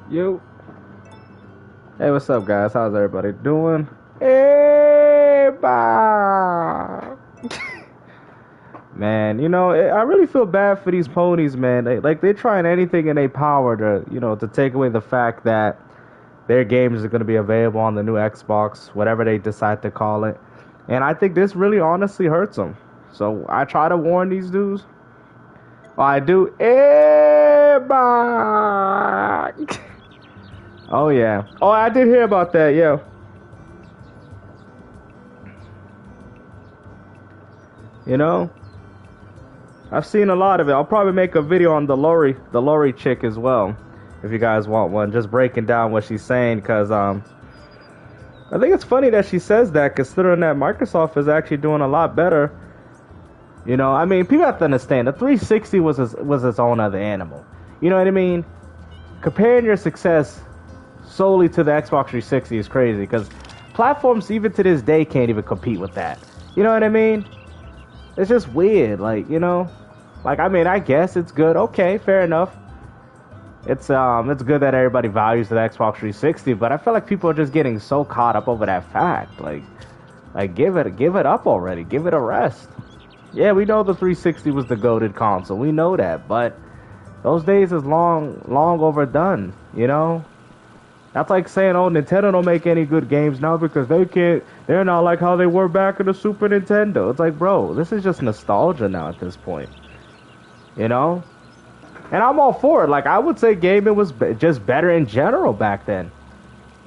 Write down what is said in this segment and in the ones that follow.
You. Hey, what's up, guys? How's everybody doing? Everybody. Man, I really feel bad for these ponies, man. They're trying anything in their power to, to take away the fact that their games are going to be available on the new Xbox, whatever they decide to call it. And I think this really honestly hurts them. So I try to warn these dudes. Well, I do. Everybody. Oh, yeah. Oh, I did hear about that, yeah. You know, I've seen a lot of it. I'll probably make a video on the Lori chick as well, if you guys want one, just breaking down what she's saying. Cause I think it's funny that she says that, considering that Microsoft is actually doing a lot better. I mean, people have to understand the 360 was its own other animal. You know what I mean? Comparing your success solely to the Xbox 360 is crazy, because platforms even to this day can't even compete with that. You know what I mean? It's just weird, I mean, I guess it's good. Okay, fair enough. It's good that everybody values the Xbox 360, but I feel like people are just getting so caught up over that fact. Like give it up already. Give it a rest. Yeah, we know the 360 was the goated console. We know that, but those days is long overdone. That's like saying, oh, Nintendo don't make any good games now because they're not like how they were back in the Super Nintendo. It's like, bro, this is just nostalgia now at this point, you know? And I'm all for it. Like, I would say gaming was just better in general back then.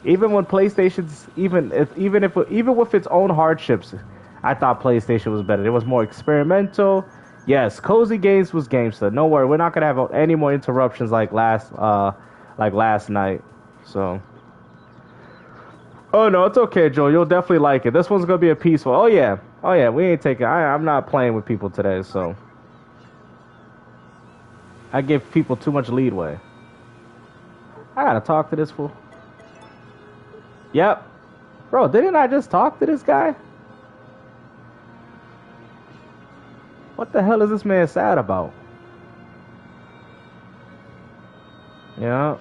Even when PlayStation's, even with its own hardships, I thought PlayStation was better. It was more experimental. Yes, cozy games was GameStop. No worry, we're not gonna have any more interruptions like last night. So, oh no, it's okay, Joe. You'll definitely like it. This one's gonna be a peaceful. Oh yeah. We ain't taking. I'm not playing with people today, so I give people too much leadway. I gotta talk to this fool. Yep, bro. Didn't I just talk to this guy? What the hell is this man sad about? Yeah.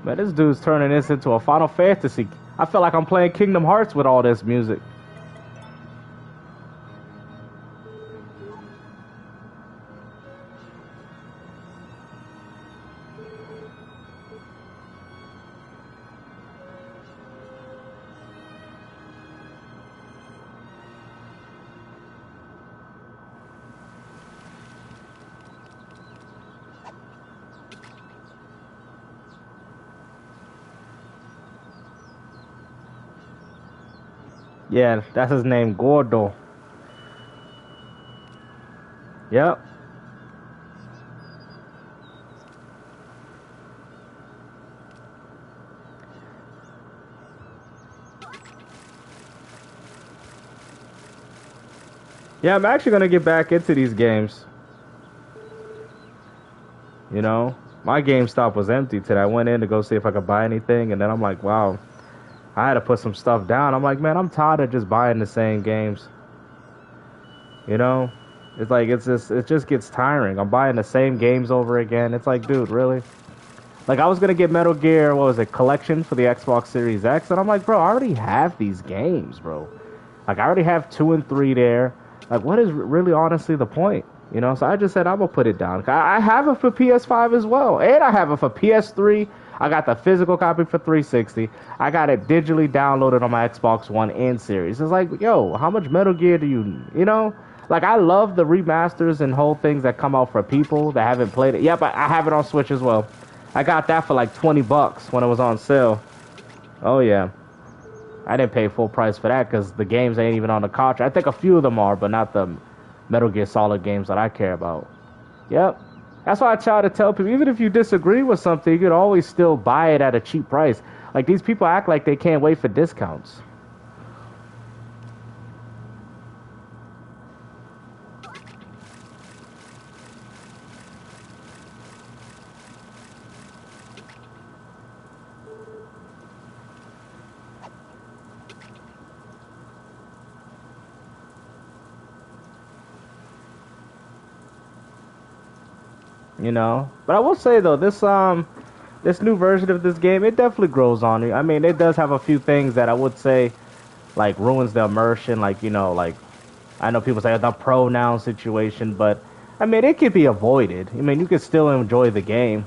Man, this dude's turning this into a Final Fantasy. I feel like I'm playing Kingdom Hearts with all this music. Yeah, that's his name, Gordo. Yep. Yeah, I'm actually gonna get back into these games. My GameStop was empty today. I went in to go see if I could buy anything, and then I'm like, wow, I had to put some stuff down. I'm like, man, I'm tired of just buying the same games. It's like it just gets tiring. I'm buying the same games over again. It's like, dude, really? Like, I was gonna get Metal Gear, what was it, Collection for the Xbox Series X, and I'm like, bro, I already have these games, bro. Like, I already have 2 and 3 there. Like, what is really honestly the point? So I just said I'm gonna put it down. I have it for PS5 as well, and I have it for PS3. I got the physical copy for 360. I got it digitally downloaded on my Xbox One and Series. It's like, yo, how much Metal Gear do you know? Like, I love the remasters and whole things that come out for people that haven't played it. Yep, I have it on Switch as well. I got that for like $20 when it was on sale. Oh yeah, I didn't pay full price for that because the games ain't even on the cartridge. I think a few of them are, but not the Metal Gear Solid games that I care about. Yep. That's why I try to tell people, even if you disagree with something, you could always still buy it at a cheap price. Like, these people act like they can't wait for discounts. you know. But I will say though, this new version of this game, it definitely grows on you. I mean, it does have a few things that I would say like ruins the immersion, like, you know, like I know people say the pronoun situation, but I mean, it could be avoided. I mean, you could still enjoy the game,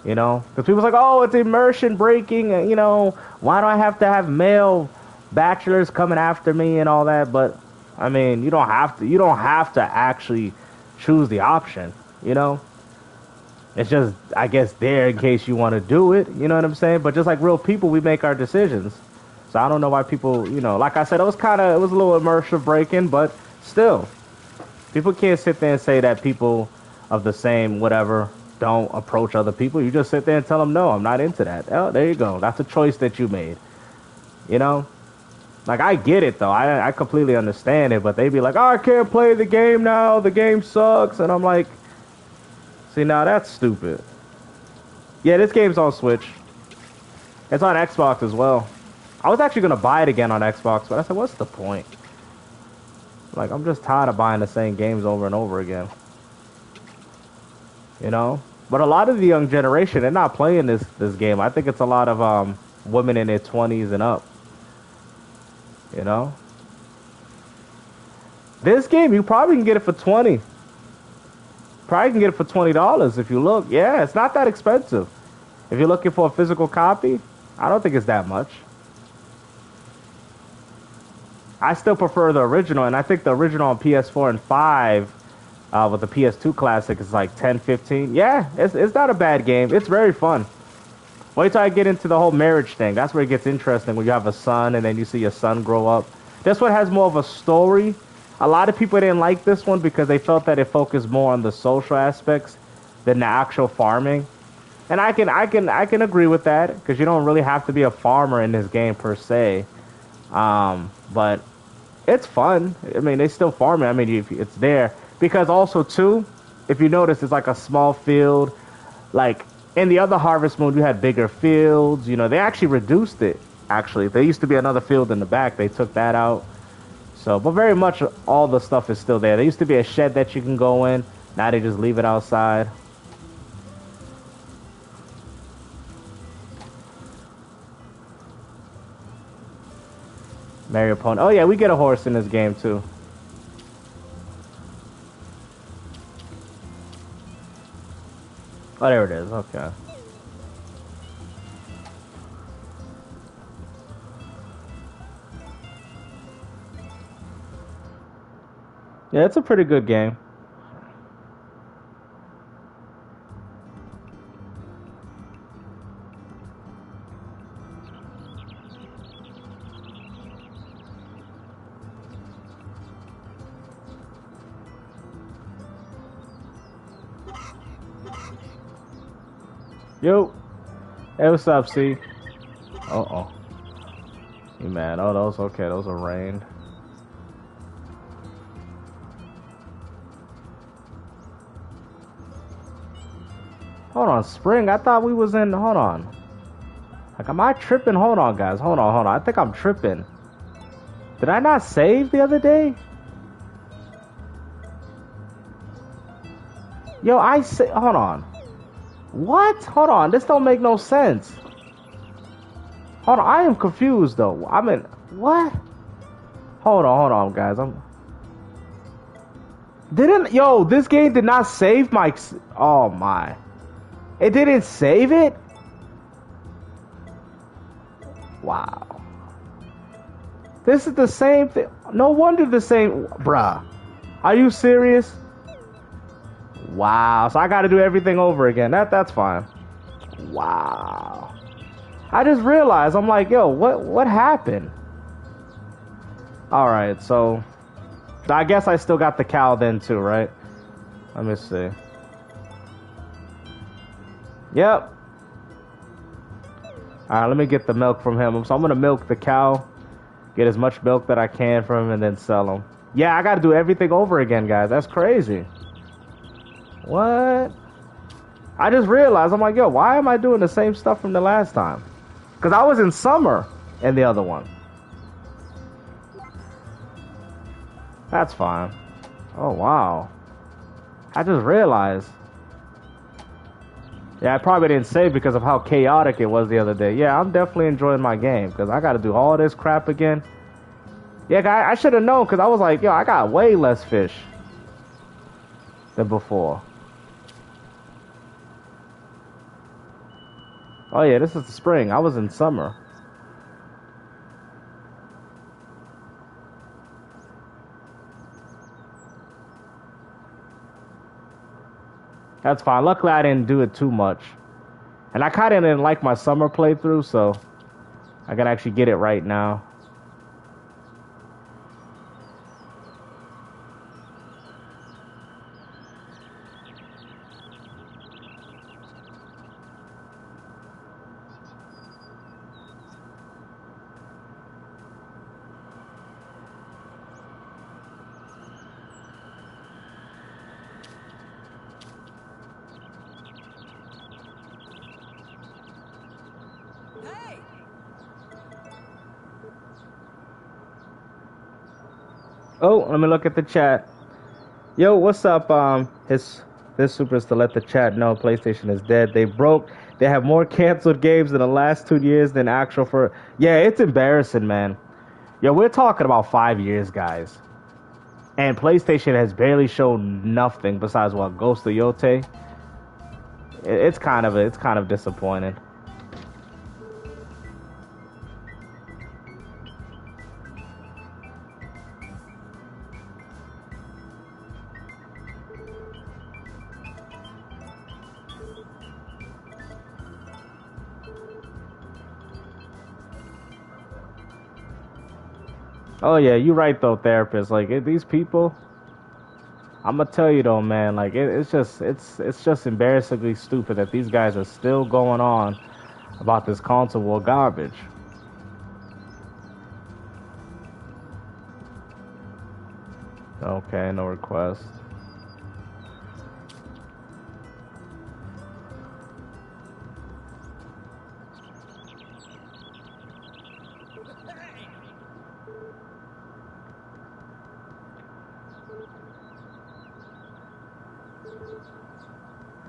you know, because people's like, oh, it's immersion breaking, you know, why do I have to have male bachelors coming after me and all that? But I mean, you don't have to actually choose the option, you know. It's just, I guess, there in case you want to do it. You know what I'm saying? But just like real people, we make our decisions. So I don't know why people, you know, like I said, it was a little immersive breaking, but still, people can't sit there and say that people of the same whatever don't approach other people. You just sit there and tell them, no, I'm not into that. Oh, there you go. That's a choice that you made. You know? Like, I get it, though. I completely understand it, but they be like, oh, I can't play the game now. The game sucks. And I'm like, see, now that's stupid. Yeah, this game's on Switch. It's on Xbox as well. I was actually going to buy it again on Xbox, but I said, what's the point? Like, I'm just tired of buying the same games over and over again. You know? But a lot of the young generation, they're not playing this game. I think it's a lot of women in their 20s and up. You know? This game, you probably can get it for 20. Probably can get it for $20 if you look. Yeah, it's not that expensive. If you're looking for a physical copy, I don't think it's that much. I still prefer the original, and I think the original on PS4 and 5 with the PS2 Classic is like 10, 15. Yeah, it's not a bad game. It's very fun. Wait till I get into the whole marriage thing. That's where it gets interesting, when you have a son and then you see your son grow up. This one has more of a story. A lot of people didn't like this one because they felt that it focused more on the social aspects than the actual farming. And I can agree with that, because you don't really have to be a farmer in this game per se. But it's fun. I mean, they still farm it. I mean, it's there because also too, if you notice, it's like a small field. Like in the other Harvest Moon, you had bigger fields. You know, they actually reduced it. Actually, there used to be another field in the back. They took that out. So, but very much all the stuff is still there. There used to be a shed that you can go in. Now they just leave it outside. Marry your pony. Oh yeah, we get a horse in this game too. Oh, there it is. Okay. Yeah, it's a pretty good game. Yo. Hey, what's up, C? Uh-oh. You mad? Oh, those okay. Those are rain. Hold on, spring. I thought we was in. Hold on. Like, am I tripping? Hold on, guys. Hold on, hold on. I think I'm tripping. Did I not save the other day? Yo, I say. Hold on. What? Hold on. This don't make no sense. Hold on. I am confused though. I mean, what? Hold on, guys. Didn't yo? This game did not save my. Oh my! It didn't save it. Wow. This is the same thing. No wonder the same, bruh. Are you serious? Wow. So I got to do everything over again. That's fine. Wow. I just realized, I'm like, yo, what happened? All right, so I guess I still got the cow then too, right? Let me see. Yep. All right, let me get the milk from him. So I'm gonna milk the cow, get as much milk that I can from him, and then sell him. Yeah, I gotta do everything over again, guys. That's crazy. What? I just realized, I'm like, yo, why am I doing the same stuff from the last time? Because I was in summer in the other one. That's fine. Oh, wow. I just realized. Yeah, I probably didn't save because of how chaotic it was the other day. Yeah, I'm definitely enjoying my game because I got to do all this crap again. Yeah, I should have known because I was like, yo, I got way less fish than before. Oh yeah, this is the spring. I was in summer. That's fine. Luckily, I didn't do it too much. And I kind of didn't like my summer playthrough, so I can actually get it right now. Oh, let me look at the chat. Yo, what's up? This super is to let the chat know PlayStation is dead. They broke. They have more canceled games in the last 2 years than actual for. Yeah, it's embarrassing, man. Yo, we're talking about 5 years, guys, and PlayStation has barely shown nothing besides what Ghost of Yote. It's kind of disappointing. Oh yeah, you're right though, therapist. Like these people, I'm gonna tell you though, man. Like it's just embarrassingly stupid that these guys are still going on about this console war garbage. Okay, no request.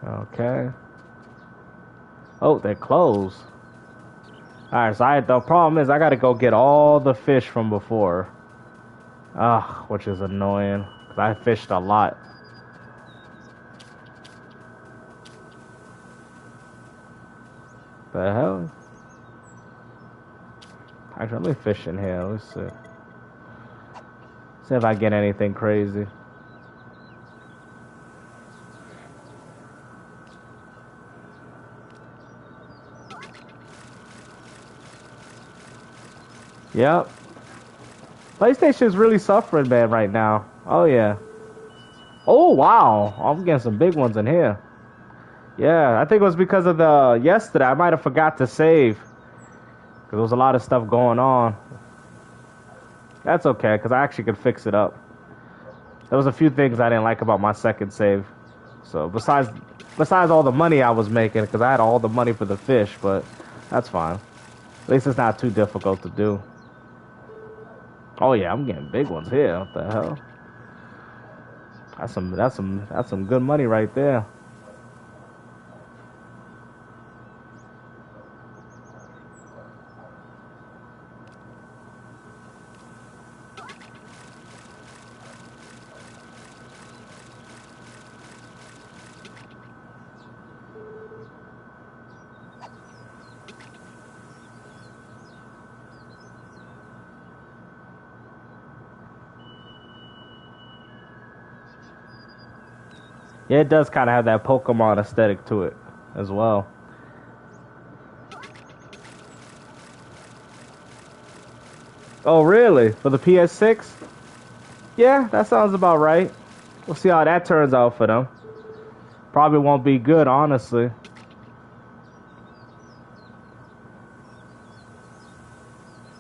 Okay. Oh, they're closed. All right, so the problem is I gotta go get all the fish from before. Ugh, which is annoying. 'Cause I fished a lot. The hell? Actually, let me fish in here. Let's see. See if I get anything crazy. Yep. PlayStation's really suffering, man, right now. Oh, yeah. Oh, wow. I'm getting some big ones in here. Yeah, I think it was because of the yesterday. I might have forgot to save. Because there was a lot of stuff going on. That's okay, because I actually could fix it up. There was a few things I didn't like about my second save. So, besides all the money I was making, because I had all the money for the fish, but that's fine. At least it's not too difficult to do. Oh yeah, I'm getting big ones here. What the hell? That's some good money right there. Yeah, it does kind of have that Pokemon aesthetic to it as well. Oh, really? For the PS6? Yeah, that sounds about right. We'll see how that turns out for them. Probably won't be good, honestly.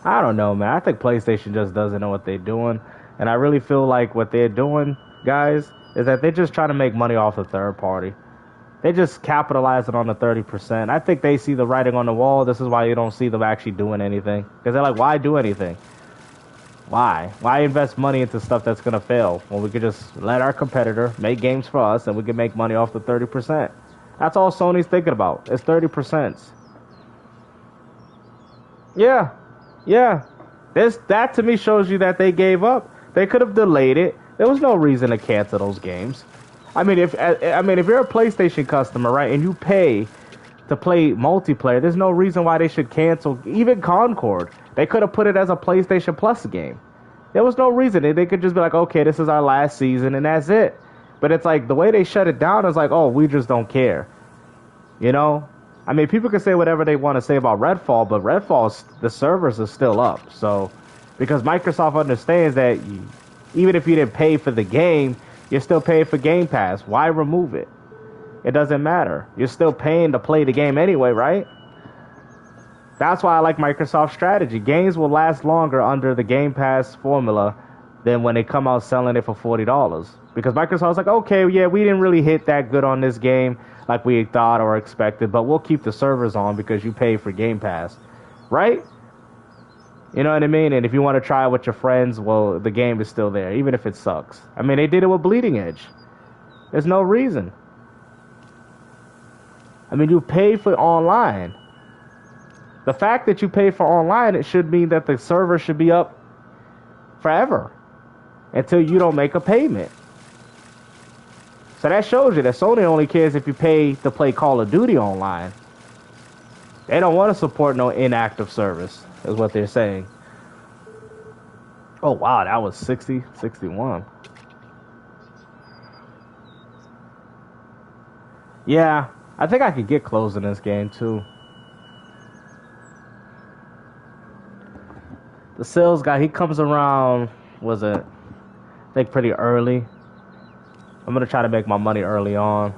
I don't know, man. I think PlayStation just doesn't know what they're doing. And I really feel like what they're doing, guys, is that they're just trying to make money off the third party. They just capitalizing on the 30%. I think they see the writing on the wall. This is why you don't see them actually doing anything. Because they're like, why do anything? Why? Why invest money into stuff that's going to fail when we could just let our competitor make games for us and we can make money off the 30%? That's all Sony's thinking about. It's 30%. Yeah, yeah. That to me shows you that they gave up. They could have delayed it. There was no reason to cancel those games. If you're a PlayStation customer, right, and you pay to play multiplayer, there's no reason why they should cancel even Concord. They could have put it as a PlayStation Plus game. There was no reason. They could just be like, okay, this is our last season, and that's it. But it's like the way they shut it down is like, oh, we just don't care. You know? I mean, people can say whatever they want to say about Redfall, but Redfall, the servers are still up. So, because Microsoft understands that even if you didn't pay for the game, you're still paying for Game Pass. Why remove it? It doesn't matter. You're still paying to play the game anyway, right? That's why I like Microsoft's strategy. Games will last longer under the Game Pass formula than when they come out selling it for $40. Because Microsoft's like, okay, yeah, we didn't really hit that good on this game like we thought or expected, but we'll keep the servers on because you pay for Game Pass. Right? You know what I mean? And if you want to try it with your friends, well, the game is still there, even if it sucks. I mean, they did it with Bleeding Edge. There's no reason. I mean, you pay for online. The fact that you pay for online, it should mean that the server should be up forever until you don't make a payment. So that shows you that Sony only cares if you pay to play Call of Duty online. They don't want to support no inactive service, is what they're saying. Oh, wow, that was 60, 61. Yeah, I think I could get close in this game, too. The sales guy, he comes around, I think pretty early. I'm going to try to make my money early on.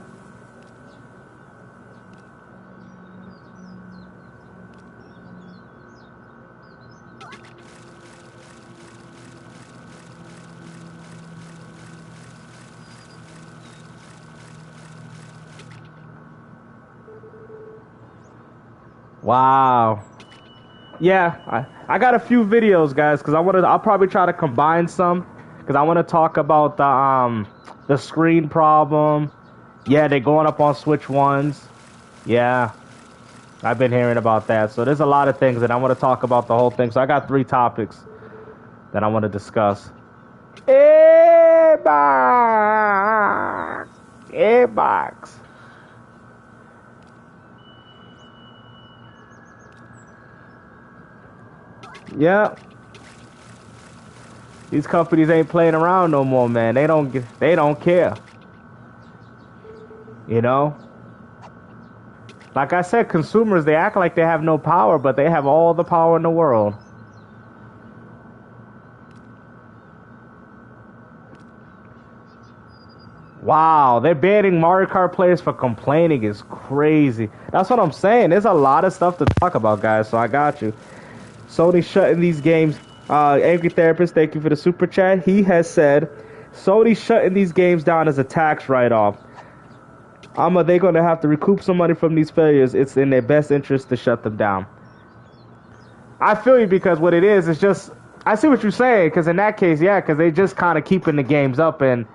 Wow. Yeah, I got a few videos, guys, because I'll probably try to combine some, because I want to talk about the screen problem. Yeah, they're going up on Switch ones. Yeah, I've been hearing about that. So there's a lot of things, and I want to talk about the whole thing. So I got 3 topics that I want to discuss. Airbox. Yeah. These companies ain't playing around no more, man. They don't care. You know? Like I said, consumers, they act like they have no power, but they have all the power in the world. Wow, they're banning Mario Kart players for complaining is crazy. That's what I'm saying. There's a lot of stuff to talk about, guys, so I got you. Sony shutting these games. Angry Therapist, thank you for the super chat. He has said, Sony shutting these games down as a tax write-off. They're going to have to recoup some money from these failures. It's in their best interest to shut them down. I feel you, because what it is just, I see what you're saying, because in that case, yeah, because they just kind of keeping the games up, and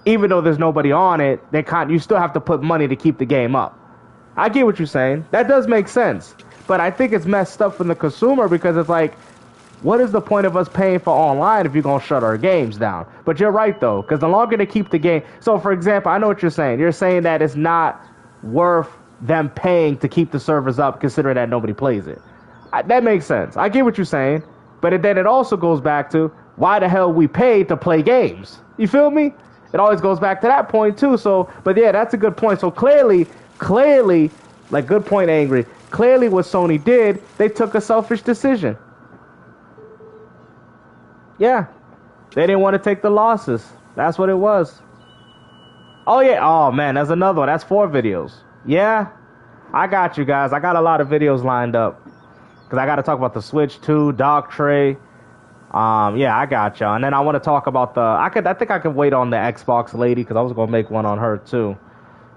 even though there's nobody on it, you still have to put money to keep the game up. I get what you're saying. That does make sense. But I think it's messed up from the consumer, because it's like, what is the point of us paying for online if you're going to shut our games down? But you're right, though, because the longer they keep the game... So, for example, I know what you're saying. You're saying that it's not worth them paying to keep the servers up, considering that nobody plays it. That makes sense. I get what you're saying. But then it also goes back to, why the hell we pay to play games? You feel me? It always goes back to that point, too. So, but yeah, that's a good point. So clearly, like, good point, Angry. Clearly what Sony did, they took a selfish decision. Yeah. They didn't want to take the losses. That's what it was. Oh, yeah. Oh, man, there's another one. That's 4 videos. Yeah. I got you guys. I got a lot of videos lined up. Because I got to talk about the Switch 2, Dog Tray. Yeah, I got y'all. And then I want to talk about I think I could wait on the Xbox lady, because I was going to make one on her, too.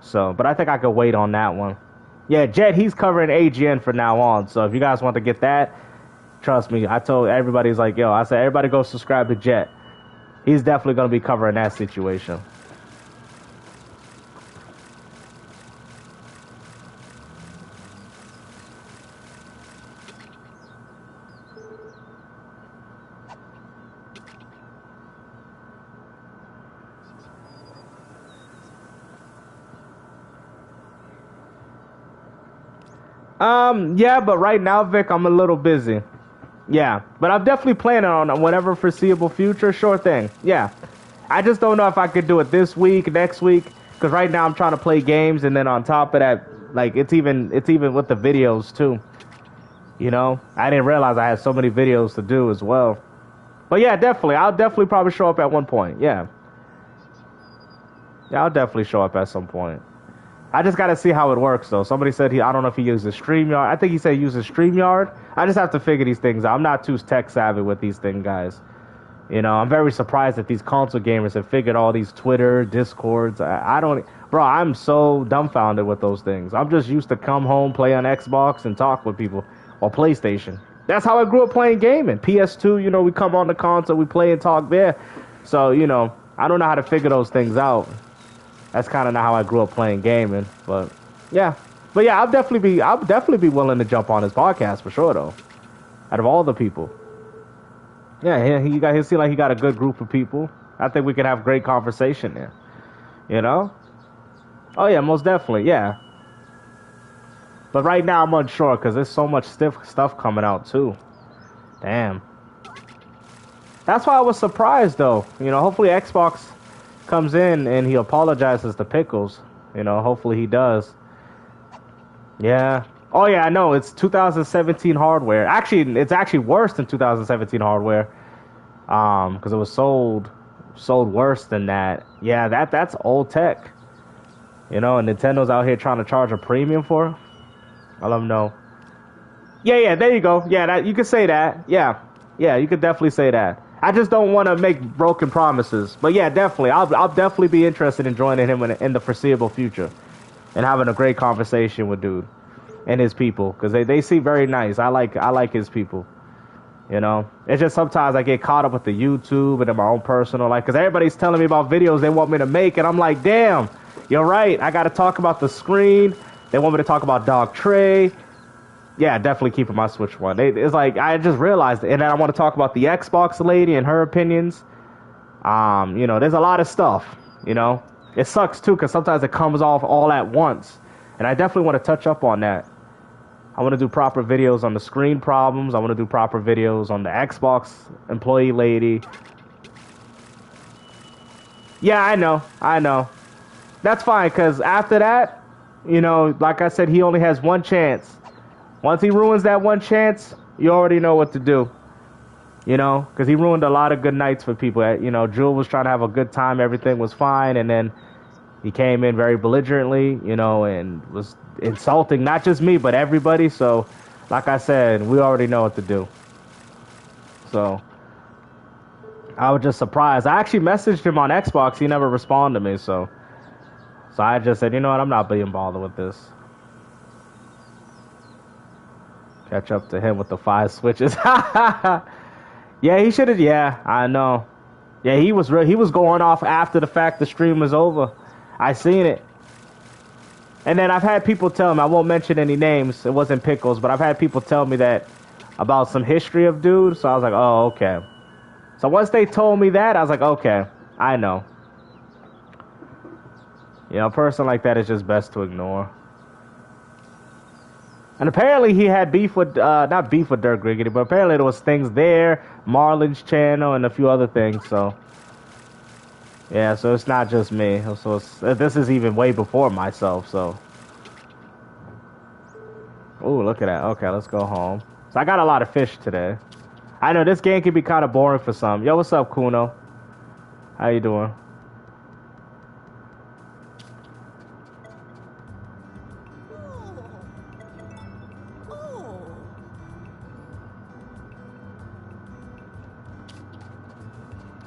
So, but I think I could wait on that one. Yeah, Jet, he's covering AGN from now on. So if you guys want to get that, trust me, I told everybody's like, yo, I said, everybody go subscribe to Jet. He's definitely going to be covering that situation. Yeah, but right now, Vic, I'm a little busy. Yeah, but I'm definitely planning on whatever foreseeable future. Sure thing. Yeah, I just don't know if I could do it this week, next week, because right now I'm trying to play games, and then on top of that, like it's even with the videos too. You know, I didn't realize I had so many videos to do as well. But yeah, definitely, I'll definitely probably show up at one point. Yeah, yeah, I'll definitely show up at some point. I just got to see how it works, though. Somebody said I don't know if he uses StreamYard. I think he said he uses StreamYard. I just have to figure these things out. I'm not too tech savvy with these things, guys. You know, I'm very surprised that these console gamers have figured all these Twitter, Discords. I don't, bro, I'm so dumbfounded with those things. I'm just used to come home, play on Xbox, and talk with people, or PlayStation. That's how I grew up playing gaming. PS2, you know, we come on the console, we play and talk there. So, you know, I don't know how to figure those things out. That's kind of not how I grew up playing gaming, but yeah, I'll definitely be willing to jump on his podcast for sure, though. Out of all the people, yeah, he seems like he got a good group of people. I think we could have great conversation there. You know? Oh yeah, most definitely, yeah. But right now I'm unsure because there's so much stiff stuff coming out too. Damn. That's why I was surprised though. You know, hopefully Xbox comes in and he apologizes to Pickles. You know, hopefully he does. Yeah. Oh yeah, I know. It's 2017 hardware. Actually, it's actually worse than 2017 hardware. Because it was sold worse than that. Yeah, that's old tech. You know, and Nintendo's out here trying to charge a premium for it. I let them know. Yeah, there you go. Yeah, that you could say that. Yeah, you could definitely say that. I just don't want to make broken promises. But yeah, definitely. I'll definitely be interested in joining him in the foreseeable future and having a great conversation with dude and his people because they seem very nice. I like his people. You know, it's just sometimes I get caught up with the YouTube and in my own personal life because everybody's telling me about videos they want me to make, and I'm like, damn, you're right. I got to talk about the screen. They want me to talk about Dog Tray. Yeah, definitely keeping my Switch one. It's like I just realized it, and then I want to talk about the Xbox lady and her opinions. You know, there's a lot of stuff. You know, it sucks too because sometimes it comes off all at once, and I definitely want to touch up on that. I want to do proper videos on the screen problems. I want to do proper videos on the Xbox employee lady. Yeah, I know. That's fine, because after that, you know, like I said, he only has one chance. Once he ruins that one chance, you already know what to do. You know, because he ruined a lot of good nights for people. You know, Jewel was trying to have a good time. Everything was fine. And then he came in very belligerently, you know, and was insulting not just me, but everybody. So, like I said, we already know what to do. So, I was just surprised. I actually messaged him on Xbox. He never responded to me. So I just said, you know what? I'm not being bothered with this. Catch up to him with the 5 switches. Yeah, he should have. Yeah, I know. Yeah, he was going off after the fact the stream was over. I seen it. And then I've had people tell me, I won't mention any names, it wasn't Pickles, but I've had people tell me that about some history of dude, so I was like, oh, okay. So once they told me that, I was like, okay, I know. You know, a person like that is just best to ignore. And apparently he had beef with, not beef with Dirk Griggity, but apparently there was things there, Marlon's channel, and a few other things, so. Yeah, so it's not just me. So this is even way before myself, so. Ooh, look at that. Okay, let's go home. So I got a lot of fish today. I know this game can be kind of boring for some. Yo, what's up, Kuno? How you doing?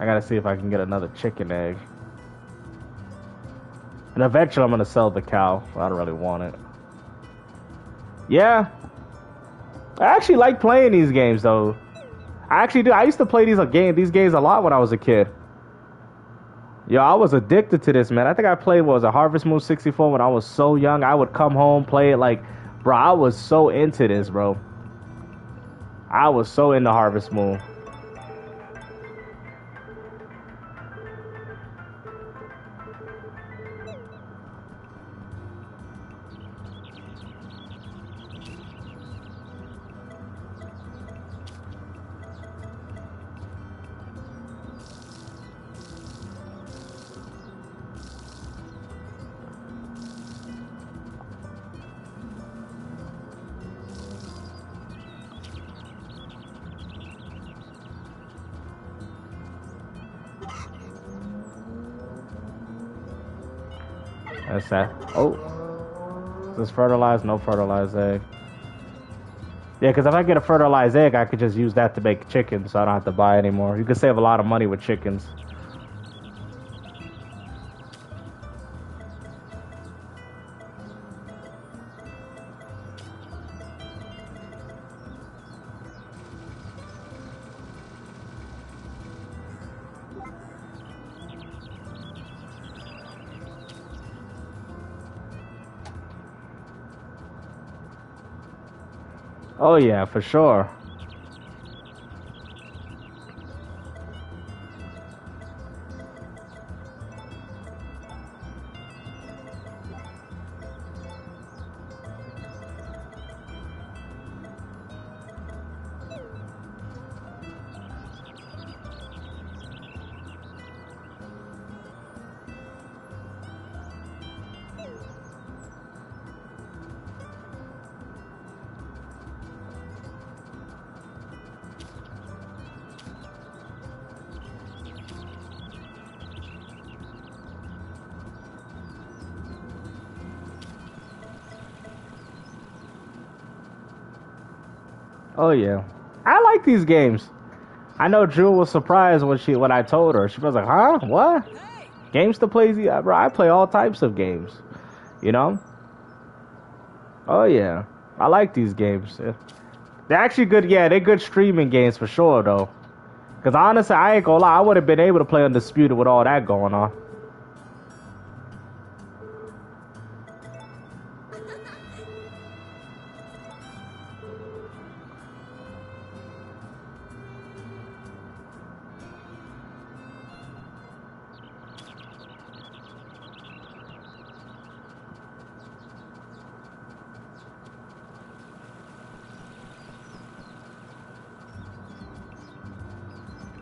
I gotta see if I can get another chicken egg. And eventually I'm gonna sell the cow. I don't really want it. Yeah. I actually like playing these games though. I actually do. I used to play these games a lot when I was a kid. Yo, I was addicted to this, man. I think I played, what was it, Harvest Moon 64 when I was so young. I would come home, play it like, bro, I was so into this, bro. I was so into Harvest Moon. That's that. Oh, is this fertilized? No fertilized egg. Yeah, because if I get a fertilized egg, I could just use that to make chicken, so I don't have to buy anymore. You can save a lot of money with chickens. Oh yeah, for sure. Oh yeah, I like these games. I know Jewel was surprised when I told her. She was like, "Huh? What? Games to play? Yeah, bro, I play all types of games. You know? Oh yeah, I like these games. Yeah. They're actually good. Yeah, they're good streaming games for sure, though. Because honestly, I ain't gonna lie, I would have been able to play Undisputed with all that going on.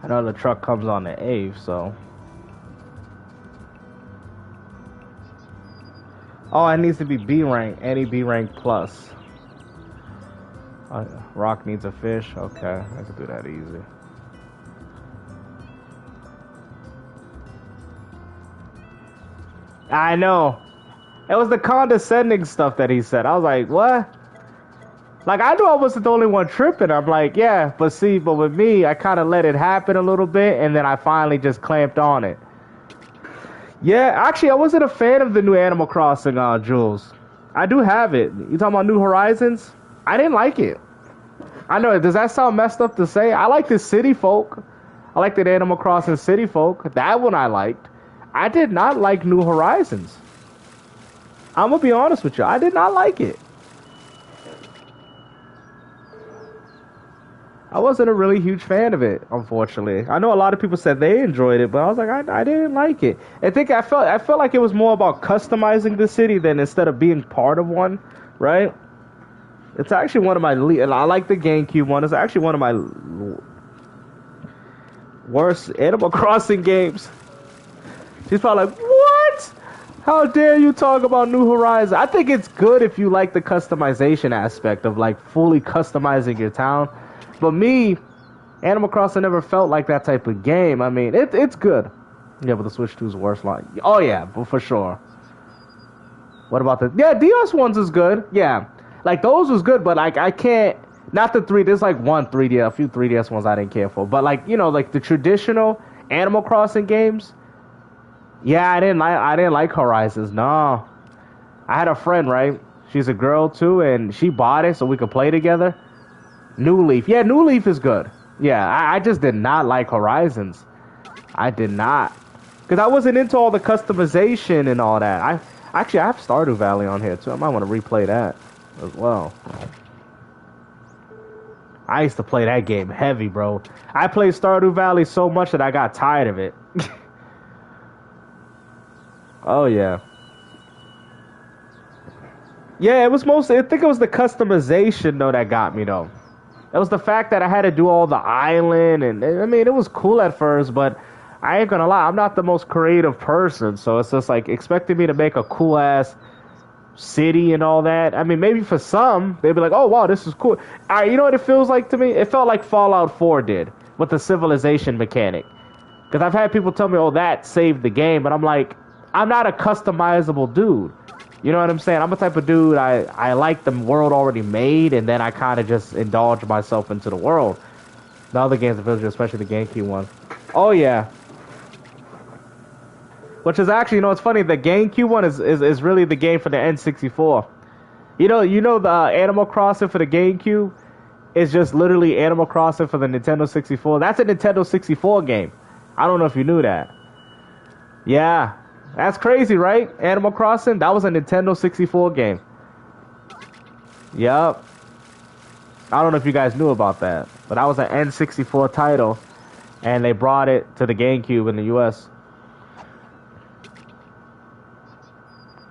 I know the truck comes on the 8th, so. Oh, it needs to be B rank, any B rank plus. Rock needs a fish. Okay, I can do that easy. I know. It was the condescending stuff that he said. I was like, what? Like, I knew I wasn't the only one tripping. I'm like, yeah, but with me, I kind of let it happen a little bit, and then I finally just clamped on it. Yeah, actually, I wasn't a fan of the new Animal Crossing, Jules. I do have it. You talking about New Horizons? I didn't like it. I know, does that sound messed up to say? I like the City Folk. I like the Animal Crossing City Folk. That one I liked. I did not like New Horizons. I'm gonna be honest with you. I did not like it. I wasn't a really huge fan of it, unfortunately. I know a lot of people said they enjoyed it, but I was like, I didn't like it. I felt like it was more about customizing the city than instead of being part of one, right? It's actually one of my and I like the GameCube one. It's actually one of my worst Animal Crossing games. She's probably like, what? How dare you talk about New Horizons? I think it's good if you like the customization aspect of like fully customizing your town. But me, Animal Crossing never felt like that type of game. I mean, it's good. Yeah, but the Switch 2's worst line. Oh yeah, but for sure. What about the DS ones is good. Yeah, like those was good, but like I can't. Not the 3. There's like one 3DS, a few 3DS ones I didn't care for. But like like the traditional Animal Crossing games. Yeah, I didn't like Horizons. No, I had a friend, right? She's a girl too, and she bought it so we could play together. New Leaf. Yeah, New Leaf is good. Yeah, I just did not like Horizons. I did not. Because I wasn't into all the customization and all that. I have Stardew Valley on here too. I might want to replay that as well. I used to play that game heavy, bro. I played Stardew Valley so much that I got tired of it. Oh, yeah. Yeah, it was mostly... I think it was the customization, though, that got me, though. It was the fact that I had to do all the island, and I mean, it was cool at first, but I ain't gonna lie, I'm not the most creative person, so it's just like expecting me to make a cool ass city and all that. I mean, maybe for some, they'd be like, oh wow, this is cool. All right, you know what it feels like to me? It felt like Fallout 4 did with the civilization mechanic. Because I've had people tell me, oh, that saved the game, but I'm like, I'm not a customizable dude. You know what I'm saying? I'm a type of dude, I like the world already made, and then I kind of just indulge myself into the world. The other games, especially the GameCube one. Oh, yeah. Which is actually, you know, it's funny, the GameCube one is really the game for the N64. You know the Animal Crossing for the GameCube is just literally Animal Crossing for the Nintendo 64. That's a Nintendo 64 game. I don't know if you knew that. Yeah. That's crazy, right? Animal Crossing, that was a Nintendo 64 game. Yup. I don't know if you guys knew about that, but that was an N64 title, and they brought it to the GameCube in the US.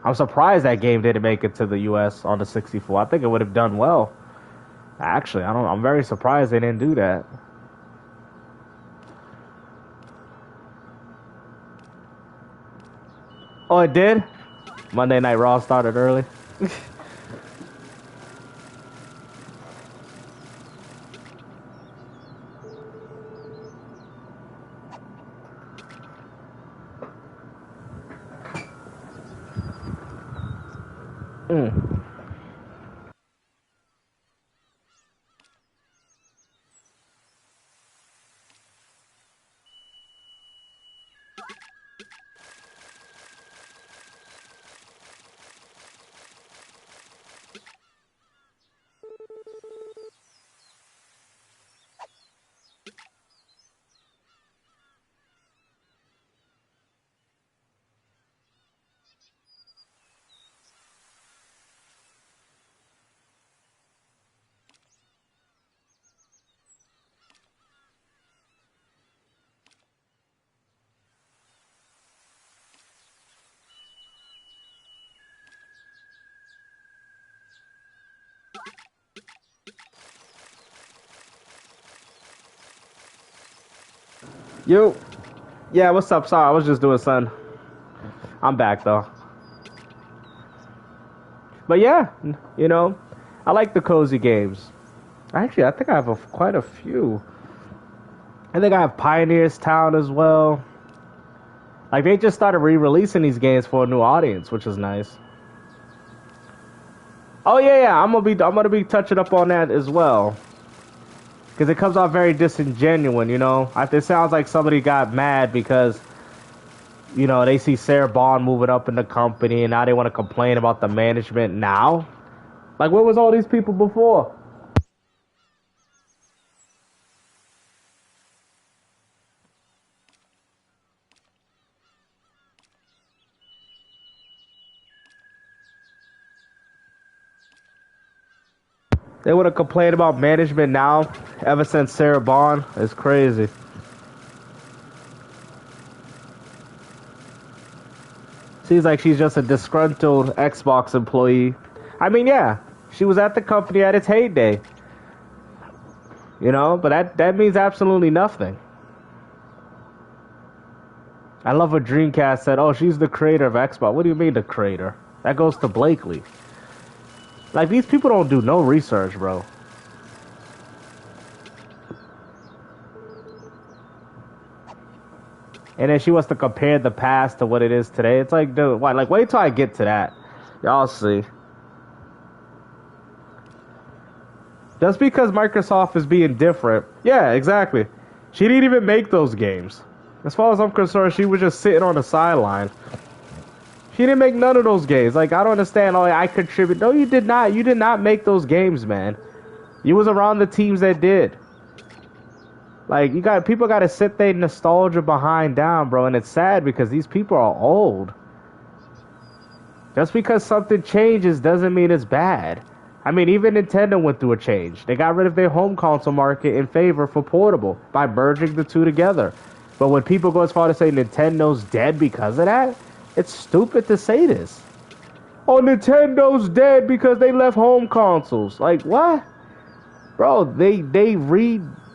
I'm surprised that game didn't make it to the US on the 64. I think it would have done well. Actually, I'm very surprised they didn't do that. Oh, it did? Monday Night Raw started early. Mm. Yo. Yeah, what's up? Sorry, I was just doing something. I'm back, though. But yeah, you know, I like the cozy games. Actually, I think I have quite a few. I think I have Pioneer's Town as well. Like, they just started re-releasing these games for a new audience, which is nice. Oh yeah, I'm gonna be touching up on that as well. Because it comes off very disingenuous, you know? It sounds like somebody got mad because, you know, they see Sarah Bond moving up in the company and now they want to complain about the management now. Like, where was all these people before? They want to complain about management now, ever since Sarah Bond. It's crazy. Seems like she's just a disgruntled Xbox employee. I mean, yeah, she was at the company at its heyday. You know, but that means absolutely nothing. I love what Dreamcast said, oh, she's the creator of Xbox. What do you mean the creator? That goes to Blakely. Like, these people don't do no research, bro. And then she wants to compare the past to what it is today. It's like, dude, why? Like, wait till I get to that. Y'all see. Just because Microsoft is being different. Yeah, exactly. She didn't even make those games. As far as I'm concerned, she was just sitting on the sideline. She didn't make none of those games. Like, I don't understand. Oh, I contribute. No, you did not. You did not make those games, man. You was around the teams that did. Like, people got to sit their nostalgia behind down, bro. And it's sad because these people are old. Just because something changes doesn't mean it's bad. I mean, even Nintendo went through a change. They got rid of their home console market in favor for portable by merging the two together. But when people go as far to say Nintendo's dead because of that, it's stupid to say this. Oh, Nintendo's dead because they left home consoles. Like, what? Bro, they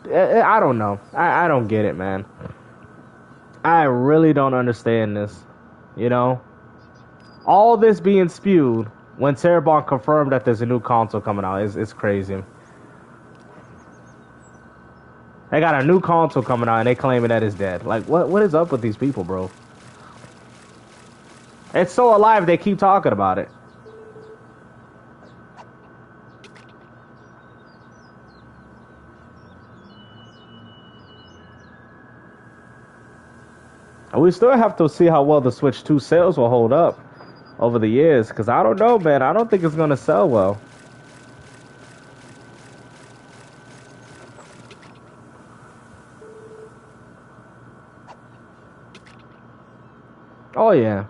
I don't know. I don't get it, man. I really don't understand this. You know? All this being spewed when Sarah Bond confirmed that there's a new console coming out. It's crazy. They got a new console coming out and they claiming that it's dead. Like, what is up with these people, bro? It's so alive, they keep talking about it. And we still have to see how well the Switch 2 sales will hold up over the years, because I don't know, man. I don't think it's going to sell well. Oh, yeah.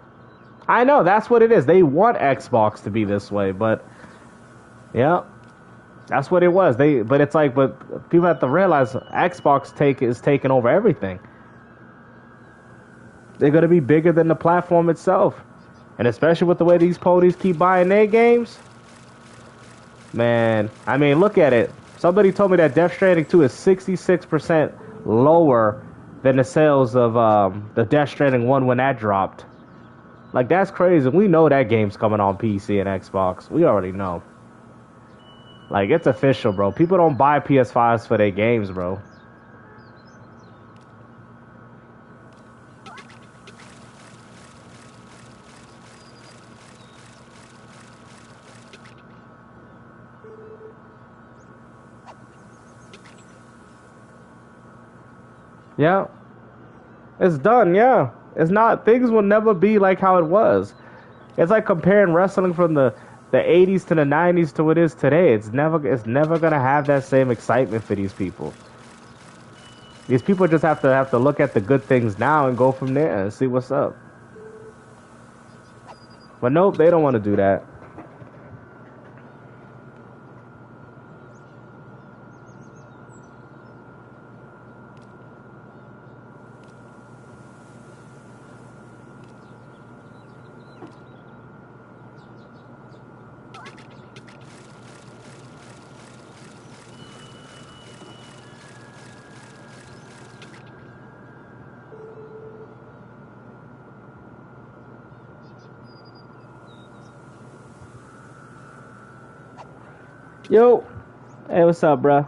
I know, that's what it is. They want Xbox to be this way, but yeah, that's what it was. But it's like, but people have to realize Xbox is taking over everything. They're gonna be bigger than the platform itself, and especially with the way these ponies keep buying their games. Man, I mean, look at it. Somebody told me that Death Stranding 2 is 66% lower than the sales of the Death Stranding 1 when that dropped. Like, that's crazy. We know that game's coming on PC and Xbox. We already know. Like, it's official, bro. People don't buy PS5s for their games, bro. Yeah. It's done, yeah. It's not, things will never be like how it was. It's like comparing wrestling from the 80s to the 90s to what it is today. It's never gonna have that same excitement for these people. These people just have to look at the good things now and go from there and see what's up. But nope, they don't want to do that. Yo, hey, what's up, bro?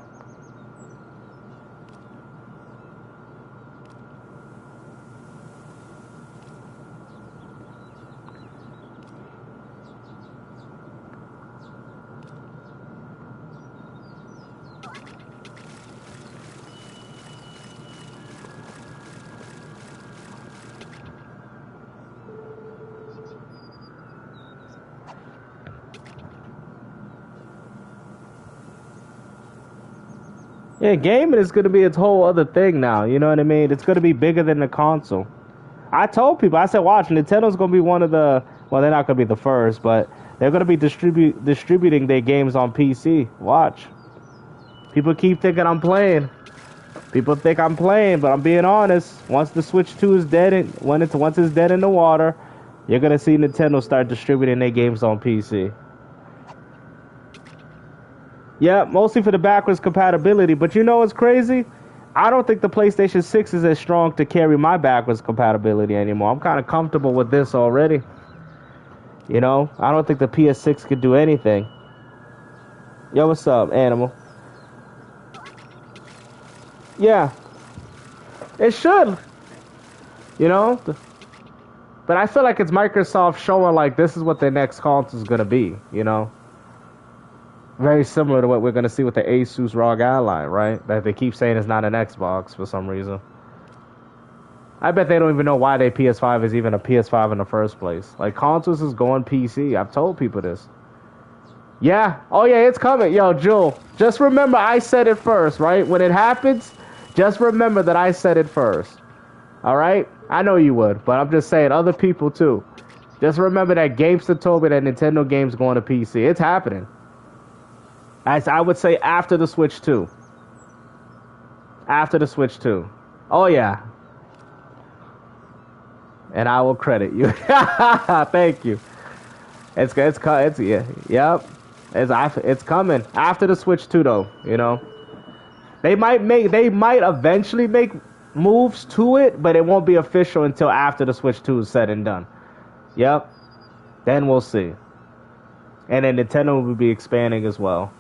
Yeah, gaming is going to be its whole other thing now. You know what I mean? It's going to be bigger than the console. I told people, I said, watch, Nintendo's going to be one of the, well, they're not going to be the first, but they're going to be distributing their games on PC. Watch. People keep thinking I'm playing. People think I'm playing, but I'm being honest. Once the Switch 2 is dead, once it's dead in the water, you're going to see Nintendo start distributing their games on PC. Yeah, mostly for the backwards compatibility. But you know what's crazy? I don't think the PlayStation 6 is as strong to carry my backwards compatibility anymore. I'm kind of comfortable with this already. You know, I don't think the PS6 could do anything. Yo, what's up, Animal? Yeah, it should. You know? But I feel like it's Microsoft showing, like, this is what their next console is going to be, you know? Very similar to what we're going to see with the Asus ROG Ally, right? That they keep saying is not an Xbox for some reason. I bet they don't even know why their PS5 is even a PS5 in the first place. Like, consoles is going PC. I've told people this. Yeah. Oh, yeah, it's coming. Yo, Jewel, just remember I said it first, right? When it happens, just remember that I said it first. All right? I know you would, but I'm just saying other people, too. Just remember that GameStop told me that Nintendo games going to PC. It's happening. As I would say after the Switch 2. After the Switch 2. Oh, yeah. And I will credit you. Thank you. It's yeah, yep. It's coming after the Switch 2 though, you know. They might eventually make moves to it, but it won't be official until after the Switch 2 is said and done. Yep. Then we'll see. And then Nintendo will be expanding as well.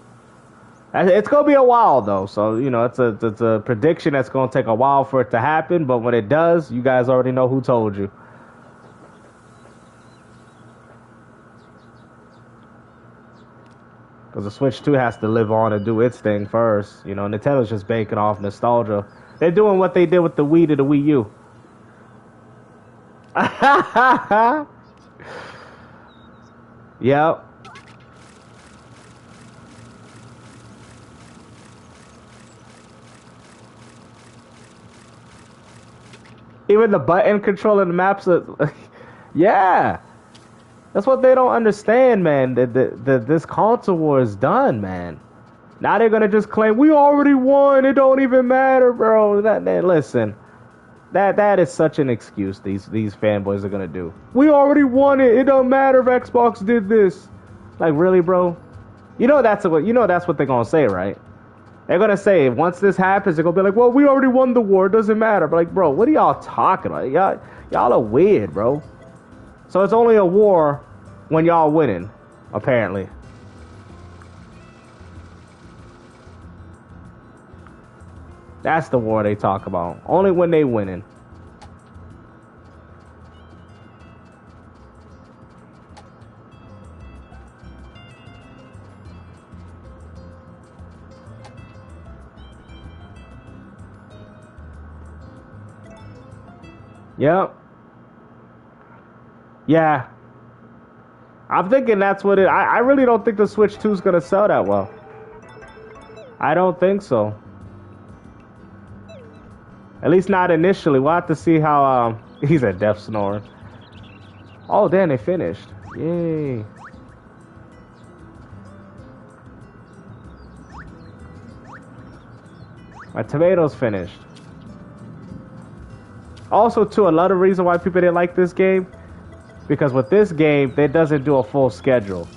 It's gonna be a while though, so you know it's a prediction that's gonna take a while for it to happen. But when it does, you guys already know who told you. Because the Switch 2 has to live on and do its thing first. You know, Nintendo's just banking off nostalgia. They're doing what they did with the Wii to the Wii U. Yep. Even the button controlling the maps are, yeah. That's what they don't understand, man. This console war is done, man. Now they're gonna just claim we already won. It don't even matter, bro. Listen, that is such an excuse these fanboys are gonna do. We already won it. It don't matter if Xbox did this. Like, really, bro? You know that's what they're gonna say, right? They're gonna say once this happens, they're gonna be like, well, we already won the war. It doesn't matter. But like, bro, what are y'all talking about? Y'all are weird, bro. So it's only a war when y'all winning, apparently. That's the war they talk about. Only when they winning. Yep. Yeah. I'm thinking that's what it... I really don't think the Switch 2 is going to sell that well. I don't think so. At least not initially. We'll have to see how... he's a death snoring. Oh, damn, they finished. Yay. My tomatoes finished. Also, too, another reason why people didn't like this game, because with this game, it doesn't do a full schedule.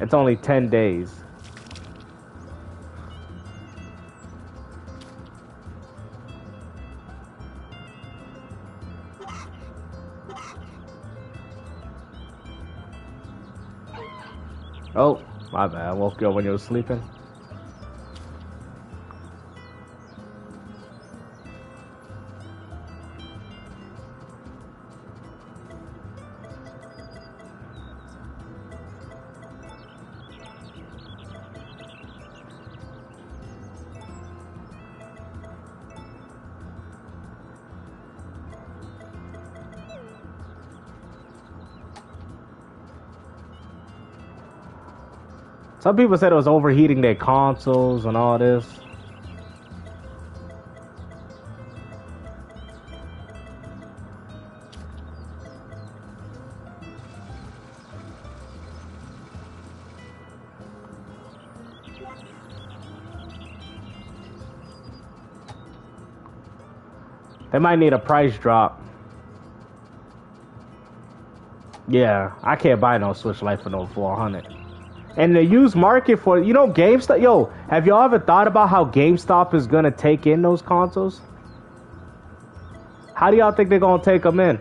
It's only 10 days. Oh, my bad. I woke you up when you were sleeping. Some people said it was overheating their consoles and all this. They might need a price drop. Yeah, I can't buy no Switch Lite for no 400. And the used market for, you know, GameStop. Yo, have y'all ever thought about how GameStop is gonna take in those consoles? How do y'all think they're gonna take them in?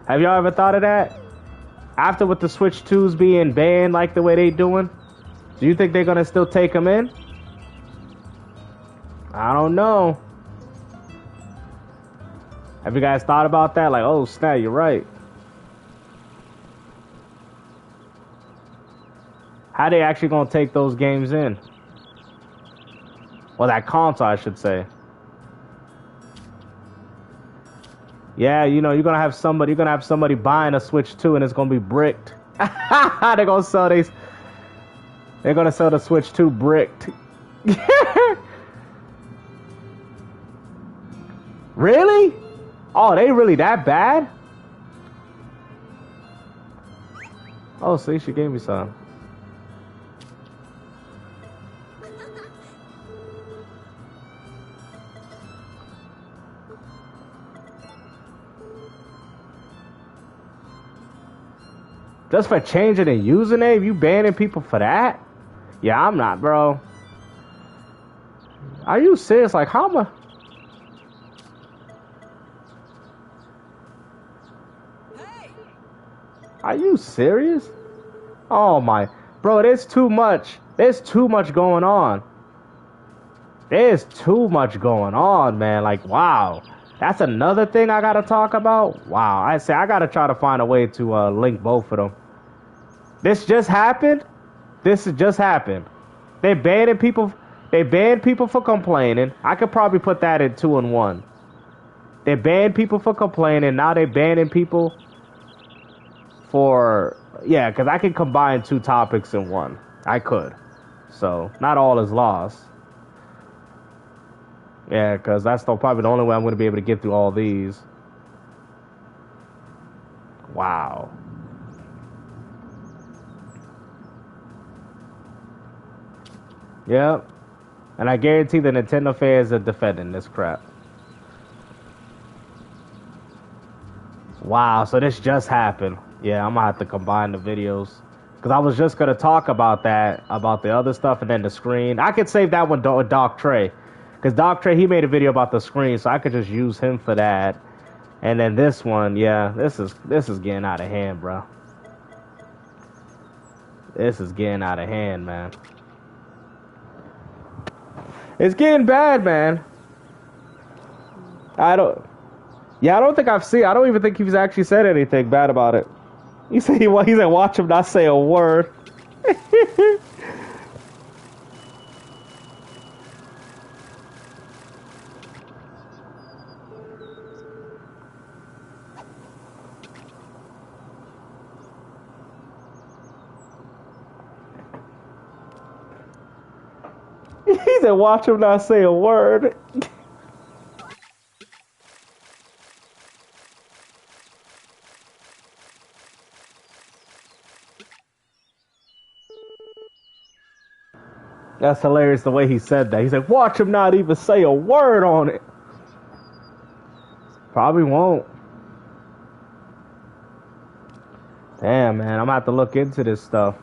Have y'all ever thought of that? After with the Switch 2s being banned like the way they doing, do you think they're gonna still take them in? I don't know. Have you guys thought about that? Like, oh snap, you're right. How they actually gonna take those games in? Well, that console, I should say. Yeah, you know, you're gonna have somebody buying a Switch 2 and it's gonna be bricked. They're gonna sell these. They're gonna sell the Switch 2 bricked. Really? Oh, they really that bad? Oh, see, she gave me some. Just for changing a username? You banning people for that? Yeah, I'm not, bro. Are you serious? Like, how much? Are you serious? Oh my, bro, there's too much. There's too much going on. There's too much going on, man. Like, wow. That's another thing I gotta talk about. Wow, I say I gotta try to find a way to link both of them. This just happened. This has just happened. They banned people. They banned people for complaining. I could probably put that in 2 and 1. They banned people for complaining. Now they banning people for because I can combine 2 topics in one. I could. So not all is lost. Yeah, because that's probably the only way I'm going to be able to get through all these. Wow. Yep. And I guarantee the Nintendo fans are defending this crap. Wow, so this just happened. Yeah, I'm going to have to combine the videos. Because I was just going to talk about that, about the other stuff, and then the screen. I could save that one with Doc Trey. Because Doc Trey, he made a video about the screen, so I could just use him for that. And then this one, yeah, this is getting out of hand, bro. This is getting out of hand, man. It's getting bad, man. I don't even think he's actually said anything bad about it. He said watch him not say a word. He said watch him not say a word. That's hilarious the way he said that. He said, watch him not even say a word on it. Probably won't. Damn, man. I'm going to have to look into this stuff.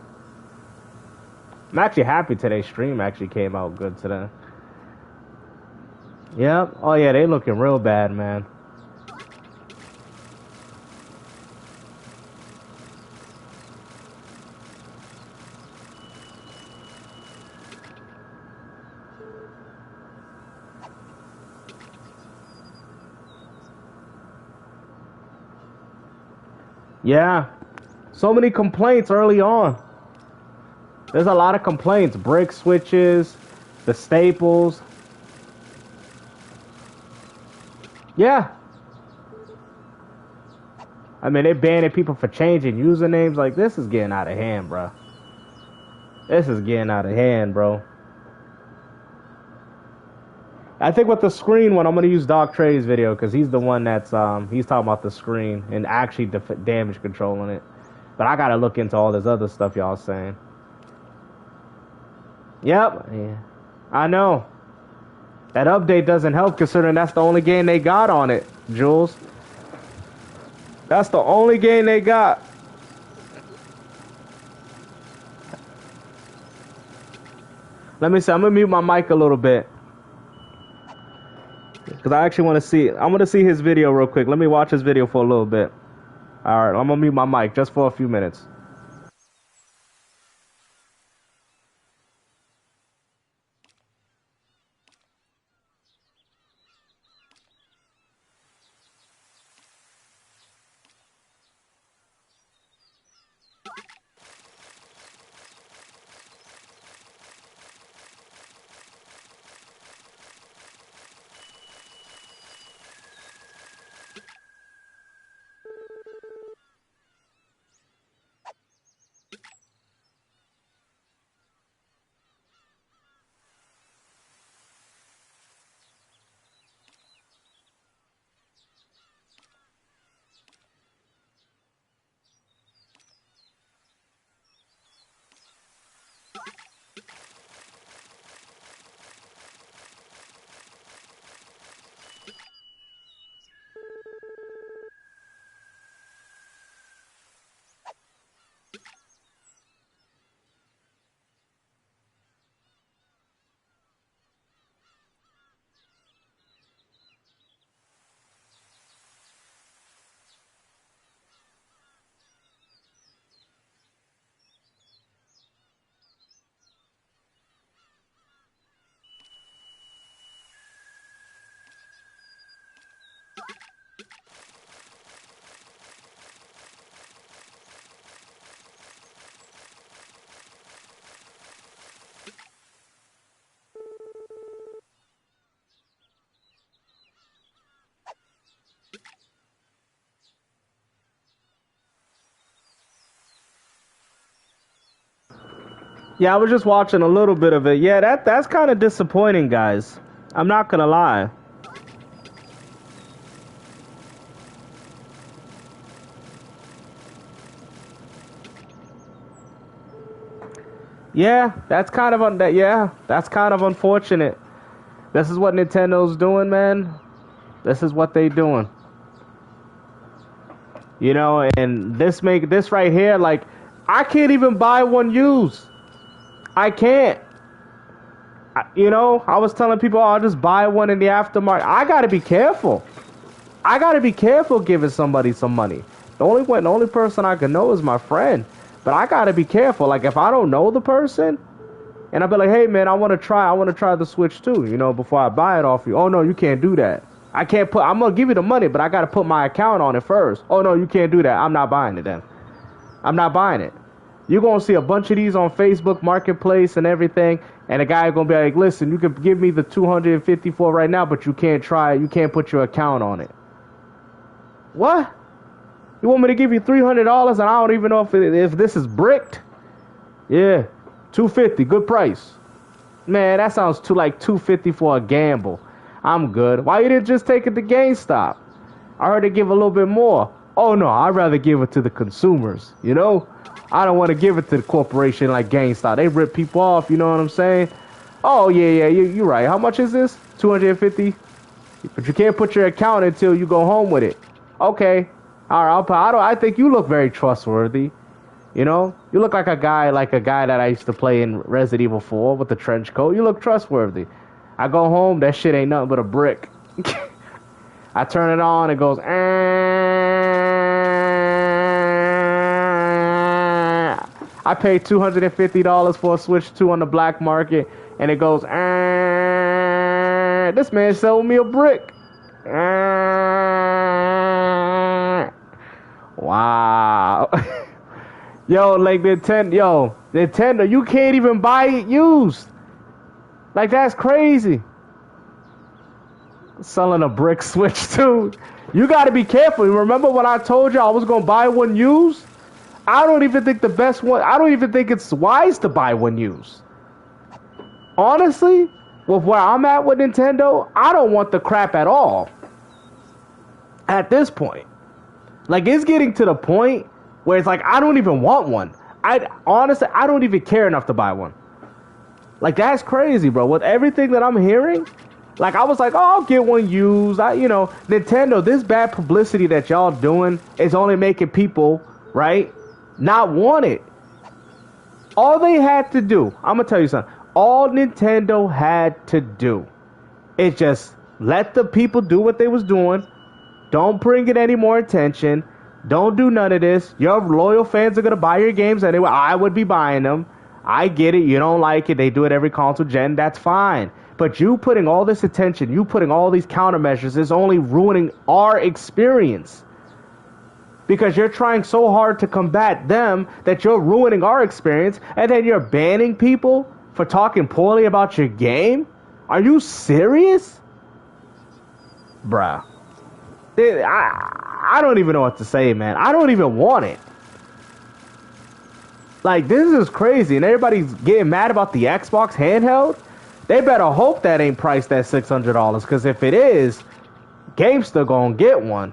I'm actually happy today's stream actually came out good today. Yep. Oh, yeah. They looking real bad, man. Yeah. So many complaints early on. There's a lot of complaints. Brick switches, the staples. Yeah. I mean, they banning people for changing usernames. Like, this is getting out of hand, bro. This is getting out of hand, bro. I think with the screen one, I'm going to use Doc Trey's video because he's the one that's, he's talking about the screen and actually damage controlling it. But I got to look into all this other stuff y'all saying. Yep. Yeah. I know. That update doesn't help considering that's the only game they got on it, Jules. That's the only game they got. Let me see. I'm going to mute my mic a little bit. Because I actually want to see it. I'm going to see his video real quick. Let me watch his video for a little bit. Alright, I'm going to mute my mic just for a few minutes. Yeah, I was just watching a little bit of it. Yeah, that's kind of disappointing, guys. I'm not gonna lie. Yeah, that's kind of yeah, that's kind of unfortunate. This is what Nintendo's doing, man. This is what they doing. You know, and this right here, like, I can't even buy one used. I can't. You know, I was telling people, oh, I'll just buy one in the aftermarket. I gotta be careful. I gotta be careful giving somebody some money. The only person I can know is my friend. But I gotta be careful. Like, if I don't know the person, and I'll be like, hey man, I wanna try the Switch too, you know, before I buy it off you. Oh no, you can't do that. I'm gonna give you the money, but I gotta put my account on it first. Oh no, you can't do that. I'm not buying it then. I'm not buying it. You're gonna see a bunch of these on Facebook Marketplace and everything, and a guy gonna be like, listen, you can give me the 254 right now, but you can't put your account on it. What? You want me to give you $300 and I don't even know if this is bricked? Yeah, 250, good price. Man, that sounds too like 250 for a gamble. I'm good. Why you didn't just take it to GameStop? I heard they give a little bit more. Oh no, I'd rather give it to the consumers, you know? I don't want to give it to the corporation like GameStop. They rip people off, you know what I'm saying? Oh yeah, you're right. How much is this? 250? But you can't put your account until you go home with it. Okay. All right, I think you look very trustworthy. You know, you look like a guy that I used to play in Resident Evil 4 with the trench coat. You look trustworthy. I go home, that shit ain't nothing but a brick. I turn it on, it goes. I paid $250 for a Switch 2 on the black market, and it goes. This man sold me a brick. Wow. Nintendo, you can't even buy it used. Like, that's crazy. Selling a brick Switch too. You gotta be careful. Remember when I told you I was gonna buy one used? I don't even think it's wise to buy one used. Honestly, with where I'm at with Nintendo, I don't want the crap at all. At this point. Like, it's getting to the point where it's like, I don't even want one. Honestly, I don't even care enough to buy one. Like, that's crazy, bro. With everything that I'm hearing, like, I was like, oh, I'll get one used. Nintendo, this bad publicity that y'all doing is only making people, right, not want it. All they had to do, I'm going to tell you something. All Nintendo had to do is just let the people do what they was doing. Don't bring it any more attention. Don't do none of this. Your loyal fans are going to buy your games anyway. I would be buying them. I get it. You don't like it. They do it every console gen. That's fine. But you putting all this attention, you putting all these countermeasures is only ruining our experience. Because you're trying so hard to combat them that you're ruining our experience, and then you're banning people for talking poorly about your game? Are you serious? Bruh. I don't even know what to say, man. I don't even want it. Like, this is crazy, and everybody's getting mad about the Xbox handheld. They better hope that ain't priced at $600, because if it is, GameStop gonna get one.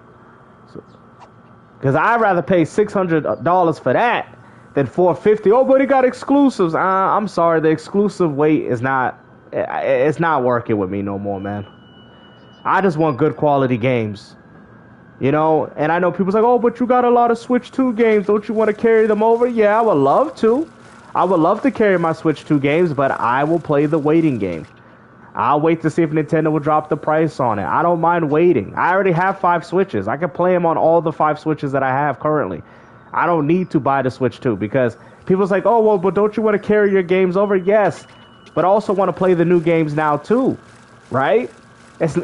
Because I'd rather pay $600 for that than $450. Oh, but it got exclusives. I'm sorry, the exclusive weight is not. It's not working with me no more, man. I just want good quality games. You know, and I know people's like, oh, but you got a lot of Switch 2 games. Don't you want to carry them over? Yeah, I would love to. I would love to carry my Switch 2 games, but I will play the waiting game. I'll wait to see if Nintendo will drop the price on it. I don't mind waiting. I already have 5 Switches. I can play them on all the 5 Switches that I have currently. I don't need to buy the Switch 2 because people's like, oh, well, but don't you want to carry your games over? Yes, but I also want to play the new games now too, right? It's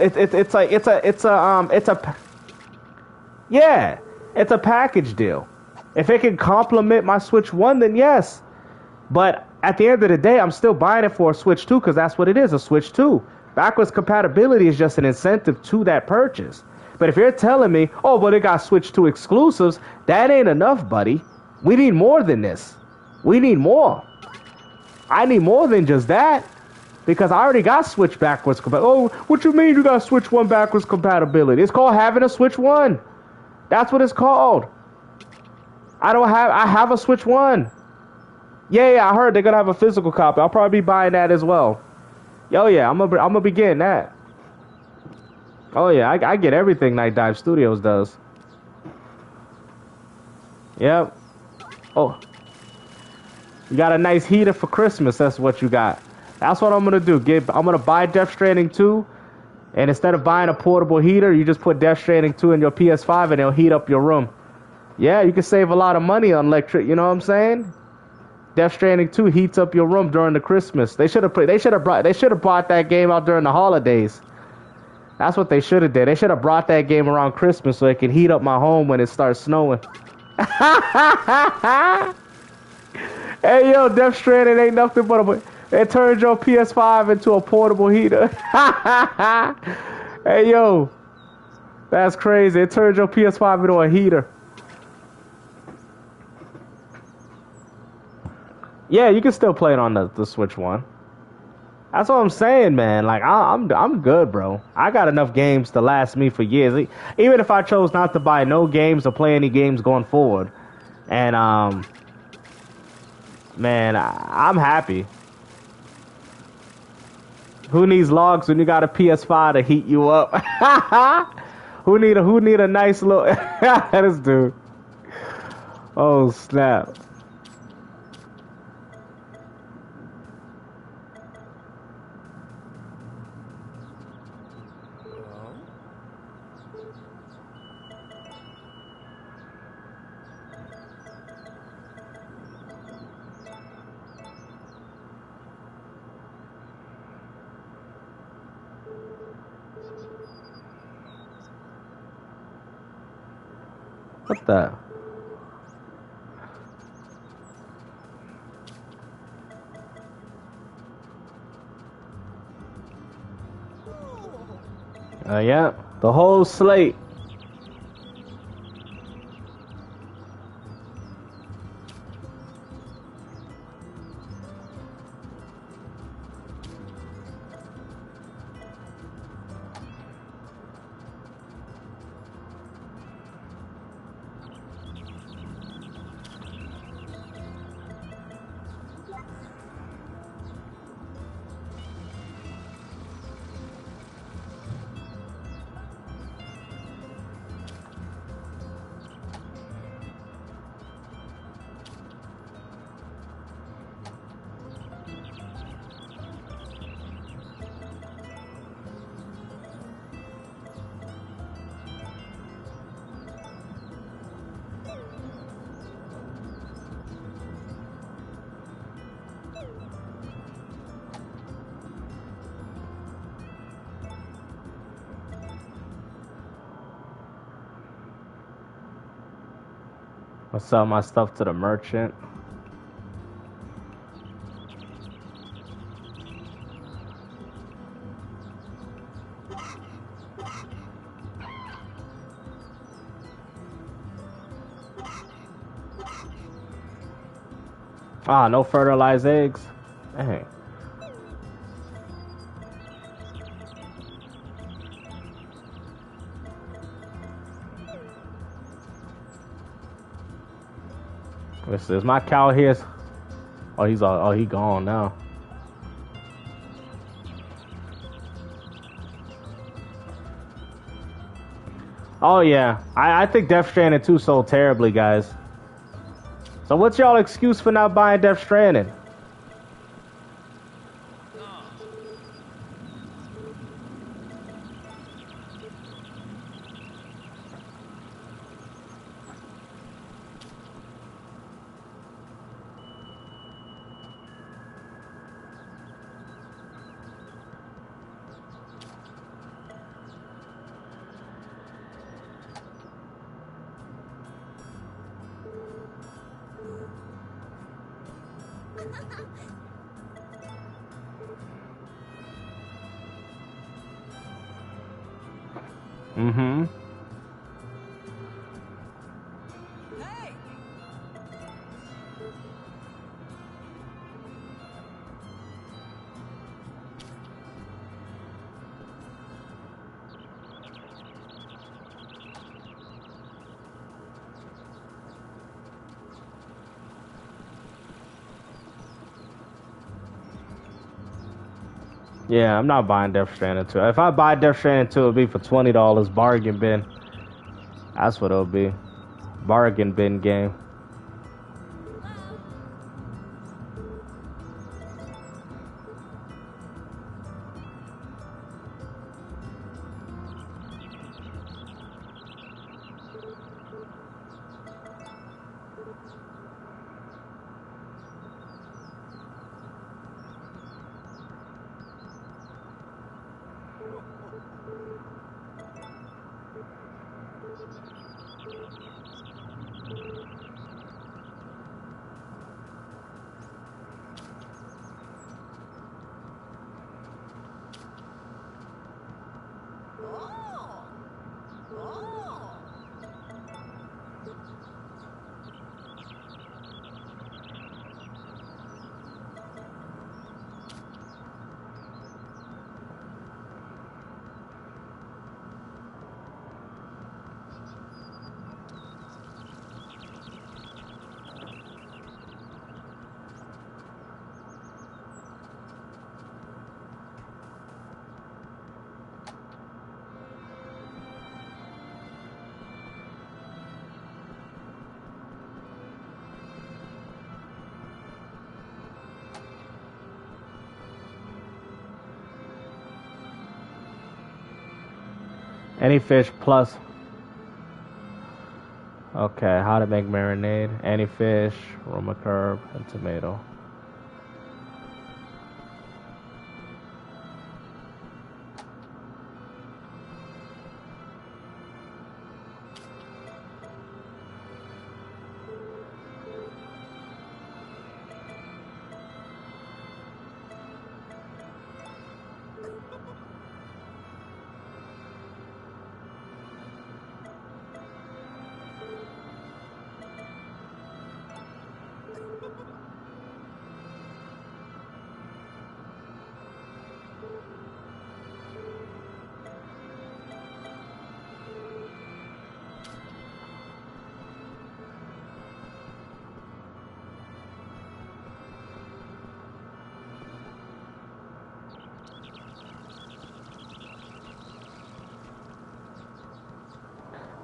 a package deal. If it can complement my Switch 1, then yes. But at the end of the day, I'm still buying it for a Switch 2 because that's what it is, a Switch 2. Backwards compatibility is just an incentive to that purchase. But if you're telling me, oh, but it got Switch 2 exclusives, that ain't enough, buddy. We need more than this. We need more. I need more than just that. Because I already got Switch backwards compatibility. Oh, what you mean you got Switch 1 backwards compatibility? It's called having a Switch 1. That's what it's called. I have a Switch 1. Yeah, I heard they're gonna have a physical copy. I'll probably be buying that as well. Yo, yeah, I'm gonna be getting that. Oh yeah, I get everything Night Dive Studios does. Yep. Oh, you got a nice heater for Christmas. That's what you got. That's what I'm gonna do. I'm gonna buy Death Stranding 2, and instead of buying a portable heater, you just put Death Stranding 2 in your PS5, and it'll heat up your room. Yeah, you can save a lot of money on electric. You know what I'm saying? Death Stranding 2 heats up your room during the Christmas. They should have brought that game out during the holidays. That's what they should have did. They should have brought that game around Christmas so it can heat up my home when it starts snowing. Hey yo, Death Stranding ain't nothing but it turns your PS5 into a portable heater. Hey yo, that's crazy. It turns your PS5 into a heater. Yeah, you can still play it on the Switch 1. That's what I'm saying, man. Like I'm good, bro. I got enough games to last me for years. Even if I chose not to buy no games or play any games going forward, and man, I'm happy. Who needs logs when you got a PS5 to heat you up? Who need a nice little this dude? Oh snap. What the? Yeah, the whole slate. I'll sell my stuff to the merchant. Ah, no fertilized eggs. Dang. Is my cow here? Oh, he gone now. Oh yeah, I think Death Stranding 2 sold terribly, guys. So what's y'all excuse for not buying Death Stranding? Mm-hmm. Hey. Yeah, I'm not buying Death Stranding 2. If I buy Death Stranding 2, it'll be for $20 bargain bin. That's what it'll be. Bargain bin game. Any fish plus. Okay, how to make marinade. Any fish, Roma curb, and tomato.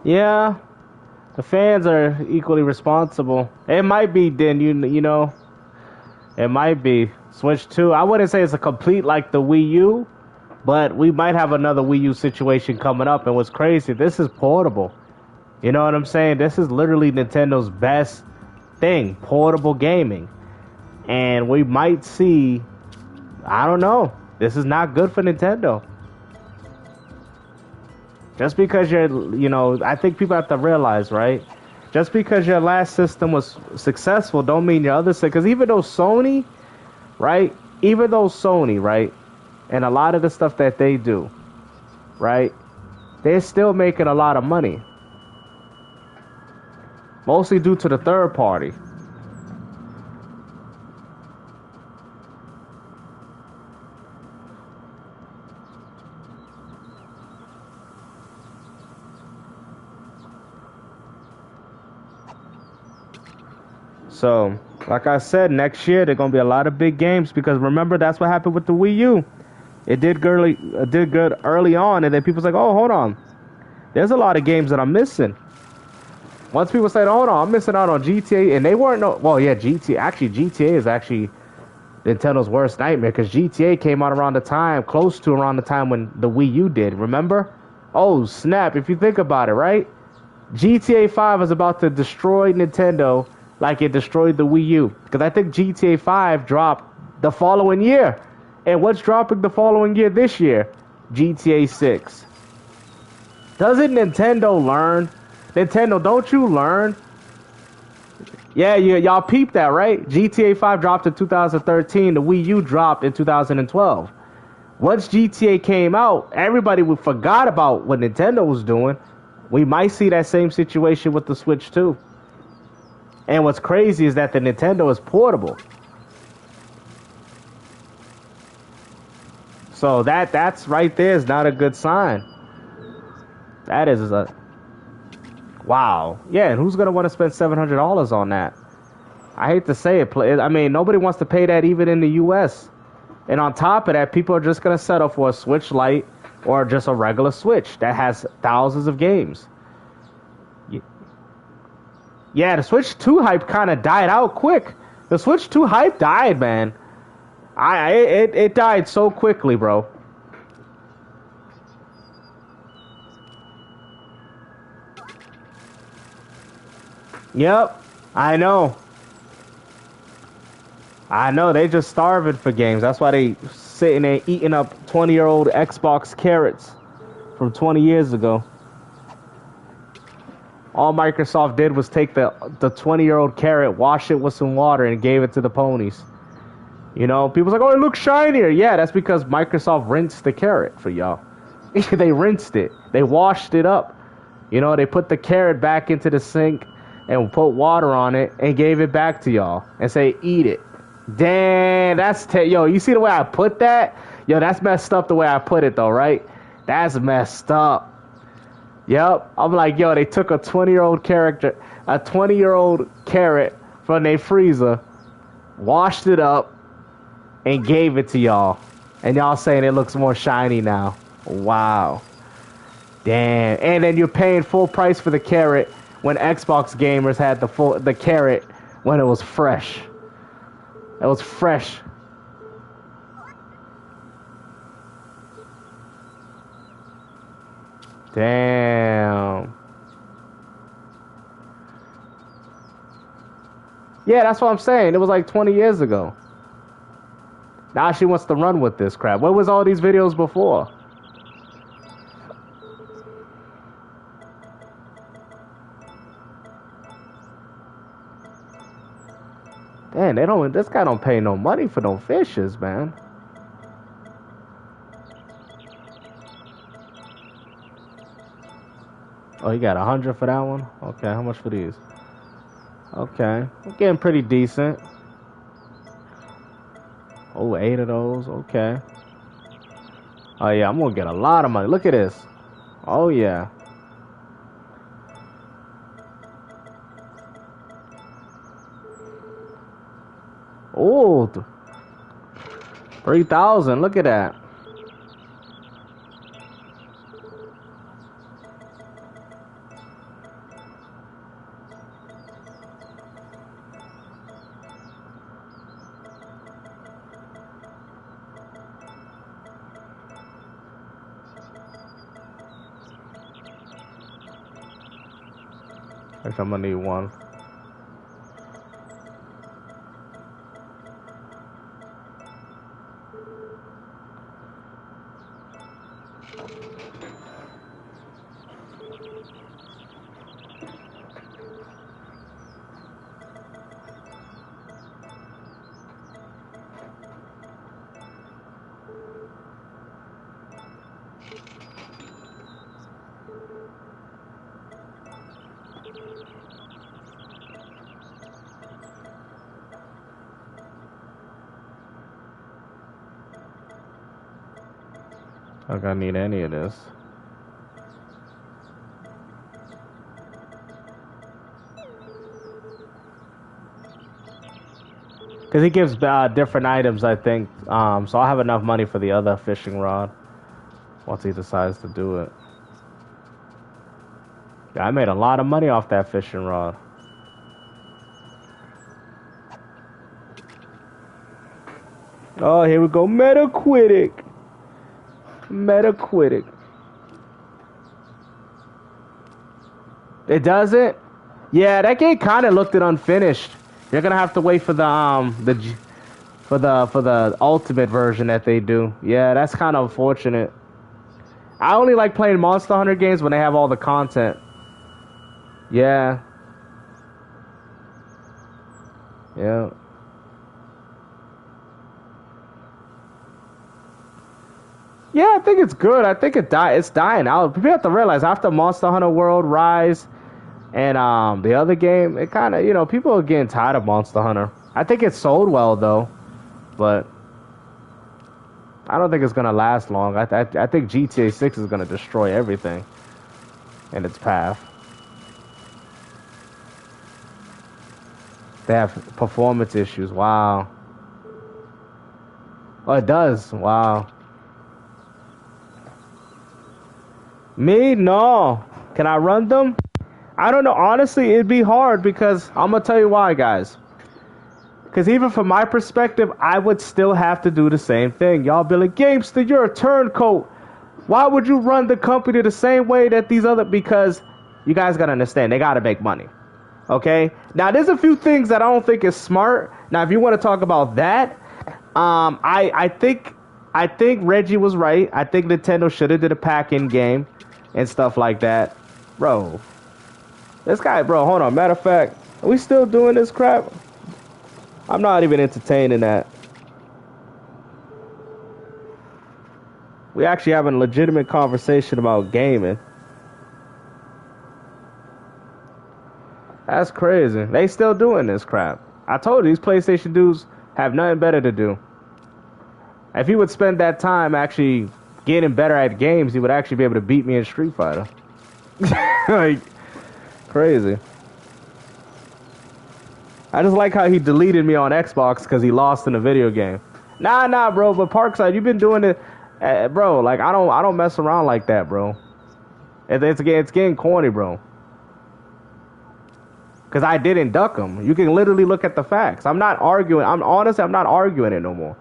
Yeah, the fans are equally responsible. It might be then you know, it might be Switch 2. I wouldn't say it's a complete like the Wii U, but we might have another Wii U situation coming up. And what's crazy, this is portable. You know what I'm saying? This is literally Nintendo's best thing, portable gaming. And we might see, I don't know, this is not good for Nintendo. Just because you know, I think people have to realize, right? Just because your last system was successful don't mean your other system, because even though Sony, right? Even though Sony, right? And a lot of the stuff that they do, right? They're still making a lot of money. Mostly due to the third party. So, like I said, next year there gonna be a lot of big games, because remember that's what happened with the Wii U. It did good early on, and then people's like, oh, hold on, there's a lot of games that I'm missing. Once people said, hold on, I'm missing out on GTA, and they weren't well, yeah, GTA is actually Nintendo's worst nightmare, because GTA came out around the time, close to around the time when the Wii U did. Remember? Oh snap! If you think about it, right? GTA 5 is about to destroy Nintendo like it destroyed the Wii U. Because I think GTA 5 dropped the following year. And what's dropping the following year this year? GTA 6. Doesn't Nintendo learn? Nintendo, don't you learn? Yeah, y'all peeped that, right? GTA 5 dropped in 2013. The Wii U dropped in 2012. Once GTA came out, everybody forgot about what Nintendo was doing. We might see that same situation with the Switch too. And what's crazy is that the Nintendo is portable. So that's right there is not a good sign. That is a wow. Yeah, and who's gonna want to spend $700 on that? I hate to say it. I mean, nobody wants to pay that even in the U.S. And on top of that, people are just gonna settle for a Switch Lite or just a regular Switch that has thousands of games. Yeah, the Switch 2 hype kind of died out quick. The Switch 2 hype died, man. It died so quickly, bro. Yep, I know. I know, they just starving for games. That's why they sitting there eating up 20-year-old Xbox carrots from 20 years ago. All Microsoft did was take the 20-year-old carrot, wash it with some water, and gave it to the ponies. You know, people's like, oh, it looks shinier. Yeah, that's because Microsoft rinsed the carrot for y'all. They rinsed it. They washed it up. You know, they put the carrot back into the sink and put water on it and gave it back to y'all and say, eat it. Damn, yo, you see the way I put that? Yo, that's messed up the way I put it, though, right? That's messed up. Yep. I'm like, yo, they took a 20-year-old carrot from their freezer, washed it up, and gave it to y'all. And y'all saying it looks more shiny now. Wow. Damn. And then you're paying full price for the carrot when Xbox gamers had the carrot when it was fresh. It was fresh. Damn. Yeah, that's what I'm saying. It was like 20 years ago. Now she wants to run with this crap. Where was all these videos before? Damn, this guy don't pay no money for no fishes, man. Oh, you got 100 for that one? Okay, how much for these? Okay, we're getting pretty decent. Oh, 8 of those, okay. Oh yeah, I'm gonna get a lot of money. Look at this. Oh yeah. Oh, 3,000. Look at that. Actually, I'm gonna need one. I'm gonna need any of this. Because he gives different items, I think. So I'll have enough money for the other fishing rod once he decides to do it. Yeah, I made a lot of money off that fishing rod. Oh, here we go. Metacritic. Metacritic. It doesn't? Yeah, that game kind of looked it unfinished. You're gonna have to wait for the ultimate version that they do. Yeah, that's kind of unfortunate. I only like playing Monster Hunter games when they have all the content. Yeah. Yeah. Yeah, I think it's good. I think it's dying out. People have to realize after Monster Hunter World Rise and the other game, it kind of, people are getting tired of Monster Hunter. I think it sold well though, but I don't think it's gonna last long. I think GTA 6 is gonna destroy everything in its path. They have performance issues. Wow. Oh, it does. Wow. Me? No. Can I run them? I don't know. Honestly, it'd be hard because I'm gonna tell you why, guys. Because even from my perspective, I would still have to do the same thing. Y'all be like, Gamester, you're a turncoat. Why would you run the company the same way that these other... Because you guys gotta understand, they gotta make money. Okay? Now, there's a few things that I don't think is smart. Now, if you want to talk about that, I think Reggie was right. I think Nintendo should have did a pack-in game and stuff like that. Bro. This guy, bro, hold on. Matter of fact, are we still doing this crap? I'm not even entertaining that. We actually having a legitimate conversation about gaming. That's crazy. They still doing this crap. I told you, these PlayStation dudes have nothing better to do. If he would spend that time actually getting better at games, he would actually be able to beat me in Street Fighter. Like, crazy. I just like how he deleted me on Xbox because he lost in a video game. Nah, bro. But Parkside, you've been doing it, bro. Like I don't mess around like that, bro. It's getting corny, bro. Because I didn't duck him. You can literally look at the facts. I'm not arguing. I'm not arguing it no more.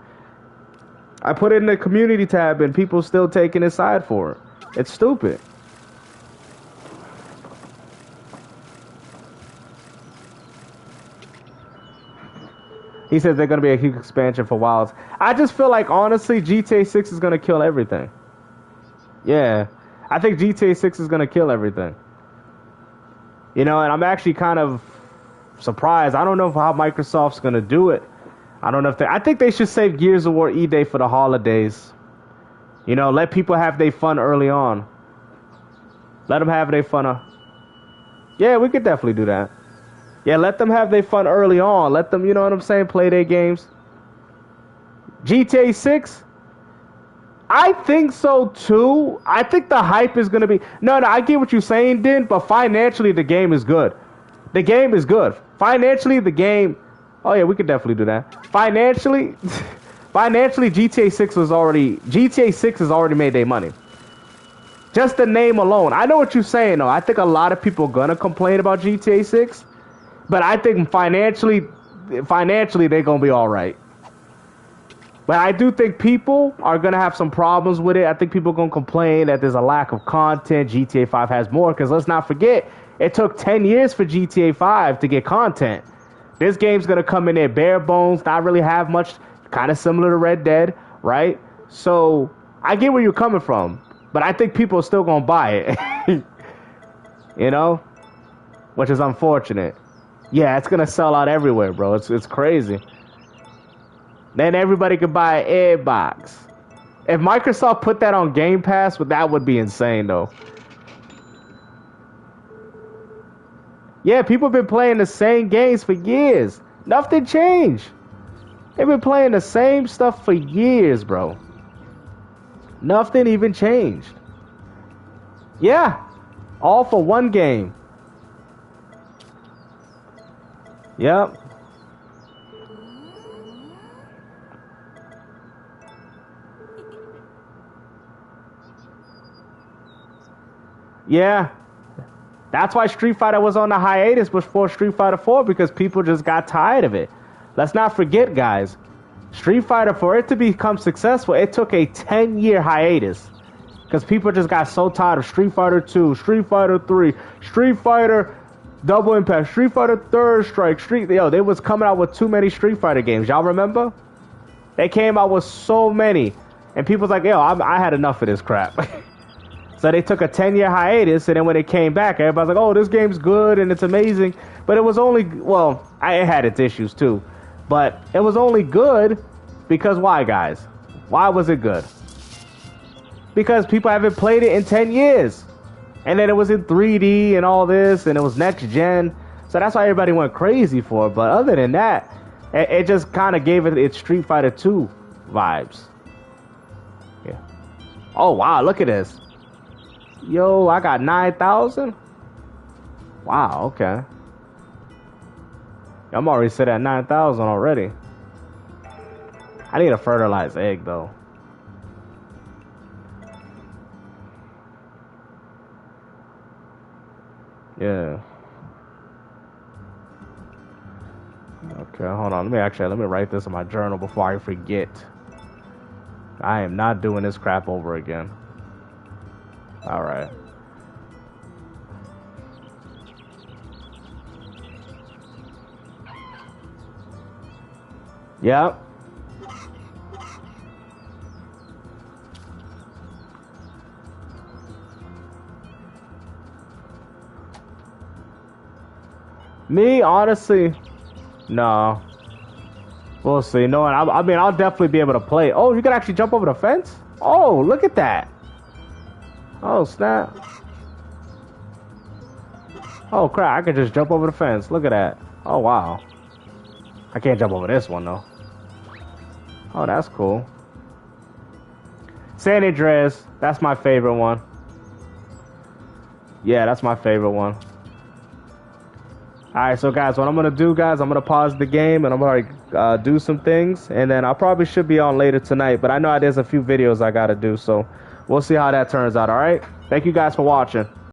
I put it in the community tab and people still taking his side for it. It's stupid. He says they're going to be a huge expansion for Wilds. I just feel like, honestly, GTA 6 is going to kill everything. Yeah. I think GTA 6 is going to kill everything. You know, and I'm actually kind of surprised. I don't know how Microsoft's going to do it. I don't know if they... I think they should save Gears of War E-Day for the holidays. You know, let people have their fun early on. Let them have their fun. Yeah, we could definitely do that. Yeah, let them have their fun early on. Let them, you know what I'm saying, play their games. GTA 6? I think so too. I think the hype is going to be... No, I get what you're saying, Din, but financially the game is good. The game is good. Financially, the game... Oh yeah, we could definitely do that. Financially, GTA 6 has already made their money. Just the name alone. I know what you're saying, though. I think a lot of people are going to complain about GTA 6. But I think financially they're going to be all right. But I do think people are going to have some problems with it. I think people are going to complain that there's a lack of content. GTA 5 has more. Because let's not forget, it took 10 years for GTA 5 to get content. This game's going to come in there bare bones, not really have much, kind of similar to Red Dead, right? So I get where you're coming from. But I think people are still going to buy it. You know? Which is unfortunate. Yeah, it's gonna sell out everywhere, bro. It's crazy. Then everybody could buy an Xbox. If Microsoft put that on Game Pass, that would be insane, though. Yeah, people have been playing the same games for years. Nothing changed. They've been playing the same stuff for years, bro. Nothing even changed. Yeah, all for one game. Yep. Yeah. That's why Street Fighter was on the hiatus before Street Fighter 4, because people just got tired of it. Let's not forget, guys. Street Fighter, for it to become successful, it took a 10-year hiatus. Because people just got so tired of Street Fighter 2, Street Fighter 3, Street Fighter... Double Impact, Street Fighter Third Strike, they was coming out with too many Street Fighter games. Y'all remember? They came out with so many. And people's like, I had enough of this crap. So they took a 10-year hiatus, and then when it came back, everybody's like, oh, this game's good and it's amazing. But it was only, well, it had its issues too. But it was only good because why, guys? Why was it good? Because people haven't played it in 10 years. And then it was in 3D and all this, and it was next gen. So that's why everybody went crazy for it. But other than that, it just kind of gave it its Street Fighter 2 vibes. Yeah. Oh, wow, look at this. Yo, I got 9,000? Wow, okay. I'm already set at 9,000 already. I need a fertilized egg, though. Yeah. Okay, hold on. Let me write this in my journal before I forget. I am not doing this crap over again. All right. Yep. Me, honestly, no. We'll see. No, I mean, I'll definitely be able to play. Oh, you can actually jump over the fence? Oh, look at that. Oh, snap. Oh, crap. I can just jump over the fence. Look at that. Oh, wow. I can't jump over this one, though. Oh, that's cool. San Andreas. That's my favorite one. Yeah, that's my favorite one. Alright, so guys, what I'm going to do, guys, I'm going to pause the game and I'm going to do some things. And then I probably should be on later tonight. But I know there's a few videos I got to do. So we'll see how that turns out, alright? Thank you guys for watching.